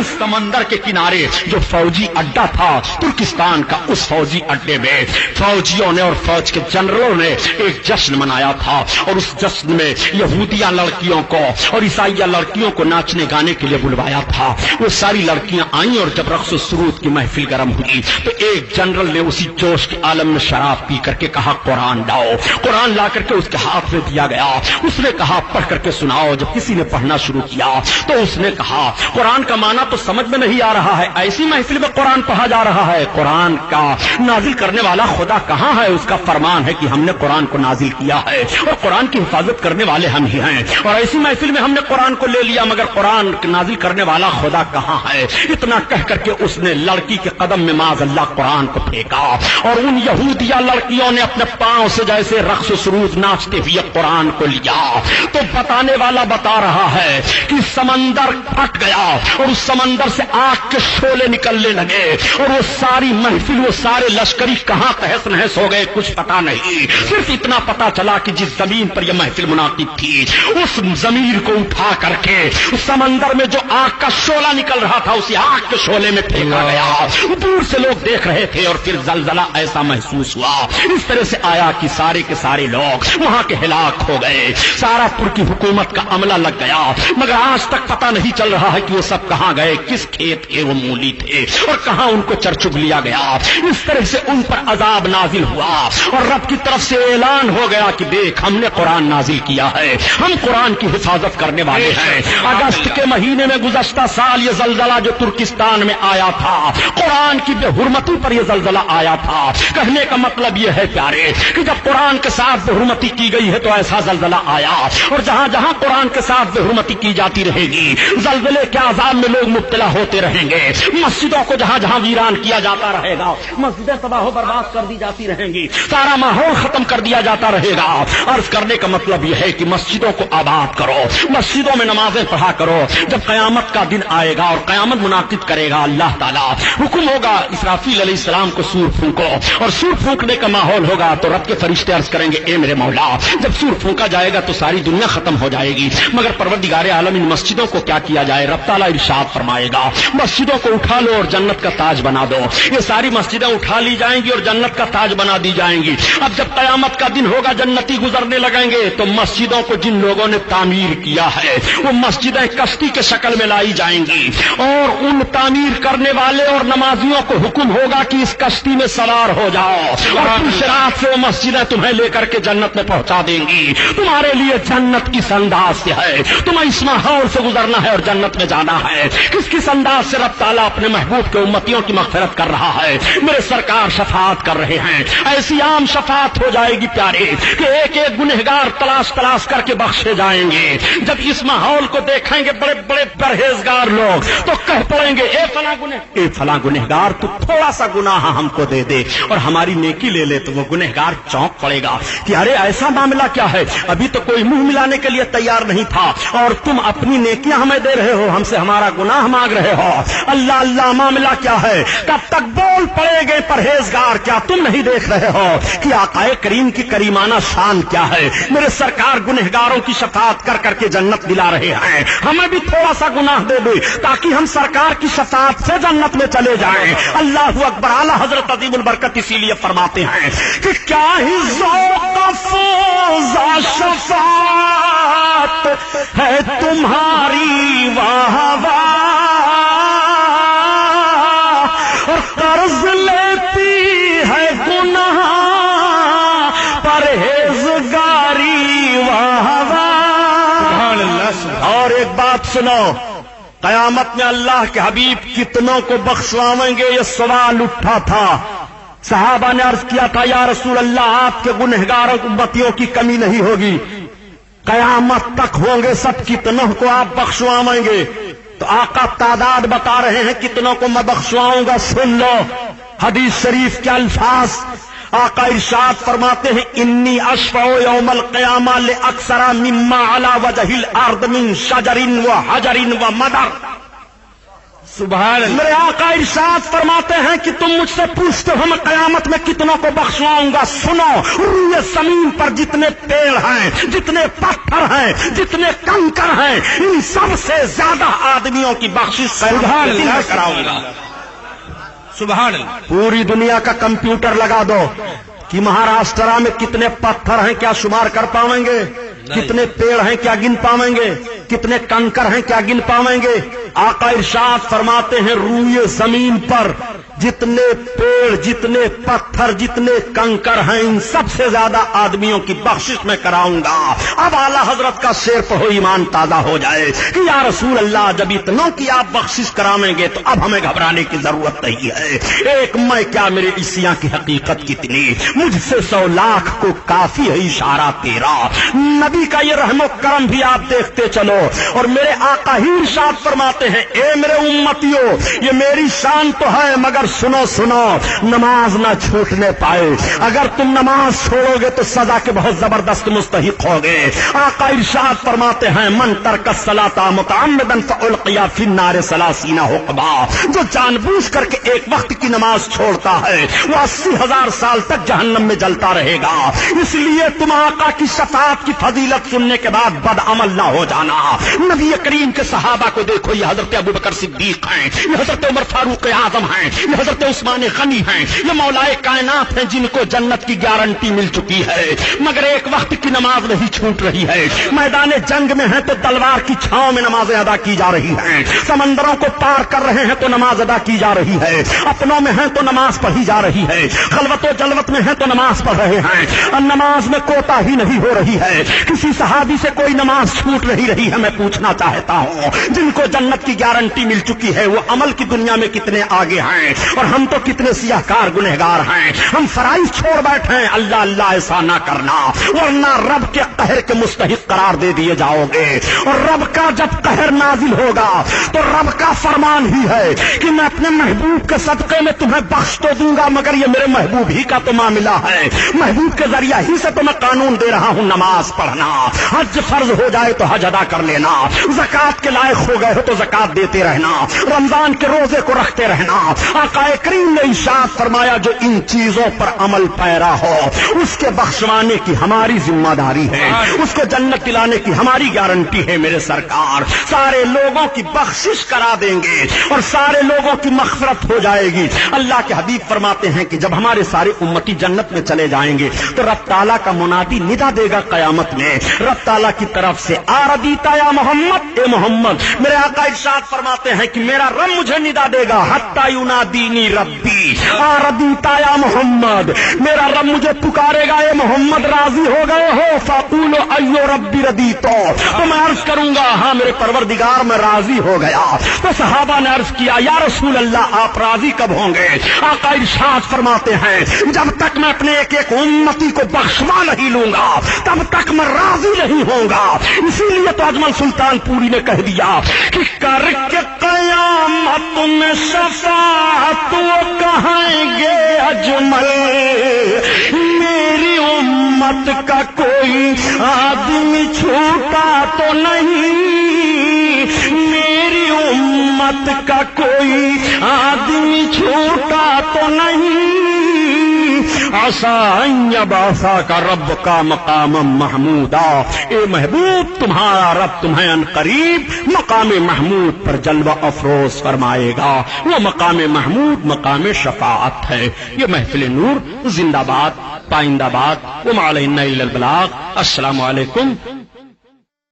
سمندر کے کنارے جو فوجی اڈا تھا ترکستان کا، اس فوجی اڈے میں فوجیوں نے اور فوج کے جنرلوں نے ایک جشن منایا تھا، اور اس جشن میں یہودیہ لڑکیوں کو اور عیسائیہ لڑکیوں کو ناچنے گانے کے لیے بلوایا تھا۔ وہ ساری لڑکیاں لڑکیاں آئیں اور جب رقص و سرود کی محفل گرم ہوئی تو ایک جنرل نے اسی جوش کے عالم میں شراب پی کر کے کہا قرآن لاؤ. قرآن لا کر کے اس کے ہاتھ میں دیا گیا. اس نے کہا پڑھ کر کے سناؤ. جب کسی نے پڑھنا شروع کیا تو اس نے کہا قرآن کا معنی تو سمجھ میں نہیں آ رہا ہے, ایسی محفل میں قرآن پڑھا جا رہا ہے. قرآن کا نازل کرنے والا خدا کہاں ہے؟ اس کا فرمان ہے کہ ہم نے قرآن کو نازل کیا ہے اور قرآن کی حفاظت کرنے والے ہم ہی ہیں, اور ایسی محفل میں ہم نے قرآن کو لے لیا, مگر قرآن نازل کرنے والا خدا کہاں ہے؟ اتنا کہہ کر کے اس نے لڑکی کے قدم میں معاذ اللہ قرآن کو پھینکا, اور ان یہودیہ لڑکیوں نے اپنے پاؤں سے جیسے رقص و سرود ناچتے ہوئے قرآن کو لیا. تو بتانے والا بتا رہا ہے کہ سمندر پھٹ گیا اور اس سمندر سے آگ کے شعلے نکلنے لگے, اور وہ ساری محفل, وہ سارے لشکری کہاں تہس نہس ہو گئے کچھ پتا نہیں. صرف اتنا پتا چلا کہ جس زمین پر یہ محفل منعقد تھی اس زمین کو اٹھا کر کے اس سمندر میں جو آگ کا شعلہ نکل رہا تھا اسی آگ کے شعلے میں پھینکا گیا. دور سے لوگ دیکھ رہے تھے اور پھر زلزلہ ایسا محسوس ہوا, اس طرح سے آیا کہ سارے کے سارے لوگ وہاں کے ہلاک ہو گئے. سارا ترکی حکومت کا عملہ لگ گیا, مگر آج تک پتہ نہیں چل رہا ہے کہ وہ سب کہاں گئے, کس کھیت کے وہ مولی تھے اور کہاں ان کو چر چگ لیا گیا. اس طرح سے ان پر عذاب نازل ہوا اور رب کی طرف سے اعلان ہو گیا کہ دیکھ ہم نے قرآن نازل کیا ہے, ہم قرآن کی حفاظت کرنے والے ہیں. اگست کے مہینے میں گزشتہ سال یہ زلزلہ جو ترکستان میں آیا تھا, قرآن کی بے حرمتی پر یہ زلزلہ آیا تھا. کہنے کا مطلب یہ ہے پیارے کہ جب قرآن کے ساتھ بے حرمتی کی گئی ہے تو ایسا زلزلہ آیا, اور جہاں جہاں قرآن کے ساتھ بے حرمتی کی جاتی رہے گی زلزلے کے عذاب میں لوگ مبتلا ہوتے رہیں گے. مسجدوں کو جہاں جہاں ویران کیا جاتا رہے گا, مسجدیں تباہ و برباد کر دی جاتی رہیں گی, سارا ماحول ختم کر دیا جاتا رہے گا. عرض کرنے کا مطلب یہ ہے کہ مسجدوں کو آباد کرو, مسجدوں میں نمازیں پڑھا کرو. جب قیامت کا دن آئے گا اور قیامت منعقد کرے گا اللہ تعالیٰ, حکم ہوگا اسرافیل علیہ السلام کو سور پھونکو, اور سور پھونکنے کا ماحول ہوگا تو رب کے فرشتے عرض کریں گے اے میرے مولا جب سور پھونکا جائے گا تو ساری دنیا ختم ہو جائے گی, مگر پروردگار عالم ان مسجدوں کو کیا کیا جائے؟ رب تعالیٰ ارشاد فرمائے گا مسجدوں کو اٹھا لو اور جنت کا تاج بنا دو. یہ ساری مسجدیں اٹھا لی جائیں گی اور جنت کا تاج بنا دی جائیں گی. اب جب قیامت کا دن ہوگا جنتی گزرنے لگیں گے تو مسجدوں کو جن لوگوں نے تعمیر کیا ہے وہ مسجدیں کشتی کے شکل میں لائی جائیں گی, اور ان تعمیر کرنے والے اور نمازیوں کو حکم ہوگا کہ اس کشتی میں سوار ہو جاؤ, اور پوچھ رات سے وہ مسجدیں تمہیں لے کر کے جنت میں پہنچا دیں گی. تمہارے لیے جنت کس انداز سے ہے, تمہیں اس ماحول سے گزرنا ہے اور جنت میں جانا ہے. کس کس انداز سے رب تعالیٰ اپنے محبوب کے امتیوں کی مغفرت کر رہا ہے. میرے سرکار شفاعت کر رہے ہیں, ایسی عام شفاعت ہو جائے گی پیارے کہ ایک ایک گنہگار تلاش کر کے بخشے جائیں گے. جب اس ماحول کو دیکھیں گے بڑے بڑے پرہیزگار لوگ تو کہہ پڑیں گے اے فلاں گنہگار تو تھوڑا سا گناہ ہم کو دے دے اور ہماری نیکی لے لے. تو وہ گنہگار چونک پڑے گا کہ ارے ایسا معاملہ کیا ہے, ابھی تو کوئی منہ ملانے کے لیے تیار نہیں تھا اور تم اپنی نیکیاں ہمیں دے رہے ہو, ہم سے ہمارا گناہ مانگ رہے ہو. اللہ اللہ معاملہ کیا ہے؟ کب تک بول پڑے گے پرہیزگار, کیا تم نہیں دیکھ رہے ہو کہ آقا کریم کی کریمانہ شان کیا ہے؟ میرے سرکار گنہگاروں کی شفاعت کر کر کے جنت دلا رہے ہیں, ہمیں بھی تھوڑا سا گناہ دے دے تاکہ ہم سرکار کی شفاعت سے جنت میں چلے جائیں. اللہ اکبر. اعلیٰ حضرت عظیم البرکت اسی لیے فرماتے ہیں کہ کیا ہی ذوق افروزہ شفاعت ہے تمہاری واہ واہ, اور قرض لیتی ہے گناہ پرہیزگاری واہ واہ. اور ایک بات سنو, قیامت میں اللہ کے حبیب کتنوں کو بخشوائیں گے؟ یہ سوال اٹھا تھا. صحابہ نے عرض کیا تھا یا رسول اللہ آپ کے گنہگاروں امتیوں کی کمی نہیں ہوگی, قیامت تک ہوں گے سب, کتنوں کو آپ بخشوائیں گے؟ تو آقا تعداد بتا رہے ہیں کتنوں کو میں بخشواؤں گا. سن لو حدیث شریف کے الفاظ. آقا ارشاد فرماتے ہیں انی اشفع یوم القیامہ لاکثر مما علی وجہ الارض من شجر و حجر و مدر. سبحان اللہ. میرے آقا ارشاد فرماتے ہیں کہ تم مجھ سے پوچھتے ہو میں قیامت میں کتنوں کو بخشواؤں گا. سنو, روئے زمین پر جتنے پیڑ ہیں, جتنے پتھر ہیں, جتنے کنکر ہیں, ان سب سے زیادہ آدمیوں کی بخشش کراؤں گا. سبحان اللہ. پوری دنیا کا کمپیوٹر لگا دو کہ مہاراشٹرا میں کتنے پتھر ہیں کیا شمار کر پاؤیں گے؟ کتنے پیڑ ہیں کیا گن پاؤیں گے؟ کتنے کنکر ہیں کیا گن پاویں گے؟ آقا ارشاد فرماتے ہیں روئے زمین پر جتنے پیڑ، جتنے پتھر، جتنے کنکر ہیں، ان سب سے زیادہ آدمیوں کی بخشش میں کراؤں گا۔ اب اعلی حضرت کا شعر پڑھو ایمان تازہ ہو جائے کہ یا رسول اللہ جب اتنوں کی آپ بخشش کراویں گے تو اب ہمیں گھبرانے کی ضرورت نہیں ہے۔ ایک میں کیا میرے عیسیاں کی حقیقت کتنی، مجھ سے 100 لاکھ کو کافی ہے اشارہ تیرا۔ نبی کا یہ رحم و کرم بھی آپ دیکھتے چلو، اور میرے آقا ہی ارشاد فرماتے ہیں اے میرے امتیوں یہ میری شان تو ہے مگر سنو سنو نماز نہ چھوٹنے پائے، اگر تم نماز چھوڑو گے تو سزا کے بہت زبردست مستحق ہوگے۔ آقا ارشاد فرماتے ہیں من ترک الصلاۃ متعمدا فالقی فی النار 30 حقبا، جو جان بوجھ کر کے ایک وقت کی نماز چھوڑتا ہے وہ 80,000 سال تک جہنم میں جلتا رہے گا۔ اس لیے تم آقا کی شفاعت کی فضیلت سننے کے بعد بد عمل نہ ہو جانا۔ نبی کریم کے صحابہ کو دیکھو، یہ حضرت ابوبکر صدیق ہیں، یہ حضرت عمر فاروق اعظم ہیں، یہ حضرت عثمان غنی ہیں، یہ مولائے کائنات ہیں جن کو جنت کی گارنٹی مل چکی ہے، مگر ایک وقت کی نماز نہیں چھوٹ رہی ہے۔ میدان جنگ میں ہیں تو تلوار کی چھاؤں میں نمازیں ادا کی جا رہی ہیں، سمندروں کو پار کر رہے ہیں تو نماز ادا کی جا رہی ہے، اپنوں میں ہیں تو نماز پڑھی جا رہی ہے، خلوت و جلوت میں ہیں تو نماز پڑھ رہے ہیں، اور نماز میں کوتا ہی نہیں ہو رہی ہے، کسی صحابی سے کوئی نماز چھوٹ نہیں رہی ہے۔ میں پوچھنا چاہتا ہوں جن کو جنت کی گارنٹی مل چکی ہے وہ عمل کی دنیا میں کتنے آگے ہیں، اور ہم تو کتنے سیاہکار گنہگار ہیں۔ ہم فرائض چھوڑ بیٹھے ہیں، اللہ اللہ ایسا نہ کرنا ورنہ رب کے قہر کے مستحق قرار دے دیے جاؤ گے۔ اور رب کا جب قہر نازل ہوگا تو رب کا فرمان ہی ہے کہ میں اپنے محبوب کے صدقے میں تمہیں بخش تو دوں گا، مگر یہ میرے محبوب ہی کا تو معاملہ ہے، محبوب کے ذریعہ ہی سے تو میں قانون دے رہا ہوں نماز پڑھنا، حج فرض ہو جائے تو حج ادا کر لینا، زکات کے لائق ہو گئے ہو تو زکات دیتے رہنا، رمضان کے روزے کو رکھتے رہنا۔ آقا کریم نے ارشاد فرمایا جو ان چیزوں پر عمل پیرا ہو اس کے بخشوانے کی ہماری ذمہ داری ہے، اس کو جنت دلانے کی ہماری گارنٹی ہے۔ میرے سرکار سارے لوگوں کی بخشش کرا دیں گے اور سارے لوگوں کی مغفرت ہو جائے گی۔ اللہ کے حبیب فرماتے ہیں کہ جب ہمارے سارے امتی جنت میں چلے جائیں گے تو رب تعالیٰ کا منادی ندا دے گا قیامت میں، رب تعالیٰ کی طرف سے آردیتا یا محمد، اے محمد۔ میرے آقا ارشاد فرماتے ہیں کہ میرا رب مجھے ندا دے گا حتی ینادینی ربی آردیتا یا محمد، میرا رب مجھے پکارے گا اے محمد راضی ہو گئے ہو؟ فاقول ایو ربی ردیتو، تو میں عرض کروں گا ہاں میرے پروردگار میں راضی ہو گیا۔ تو صحابہ نے عرض کیا یا رسول اللہ آپ راضی کب ہوں گے؟ آقا ارشاد فرماتے ہیں جب تک میں اپنے ایک ایک امتی کو بخشوا نہیں لوں گا تب تک میں راضی نہیں ہوں گا۔ اسی لیے تو اجمل سلطان پوری نے کہہ دیا کہ کر کے قیامت میں شفاعت وہ کہیں گے اجمل، میری امت کا کوئی آدمی چھوٹا تو نہیں، میری امت کا کوئی آدمی چھوٹا تو نہیں، عسى کا رب کا مقام محمودا، اے محبوب تمہارا رب تمہیں عنقریب مقام محمود پر جلوہ افروز فرمائے گا۔ وہ مقام محمود مقام شفاعت ہے۔ یہ محفل نور زندہ باد، پائندہ باد، وما علینا الا البلاغ۔ السلام علیکم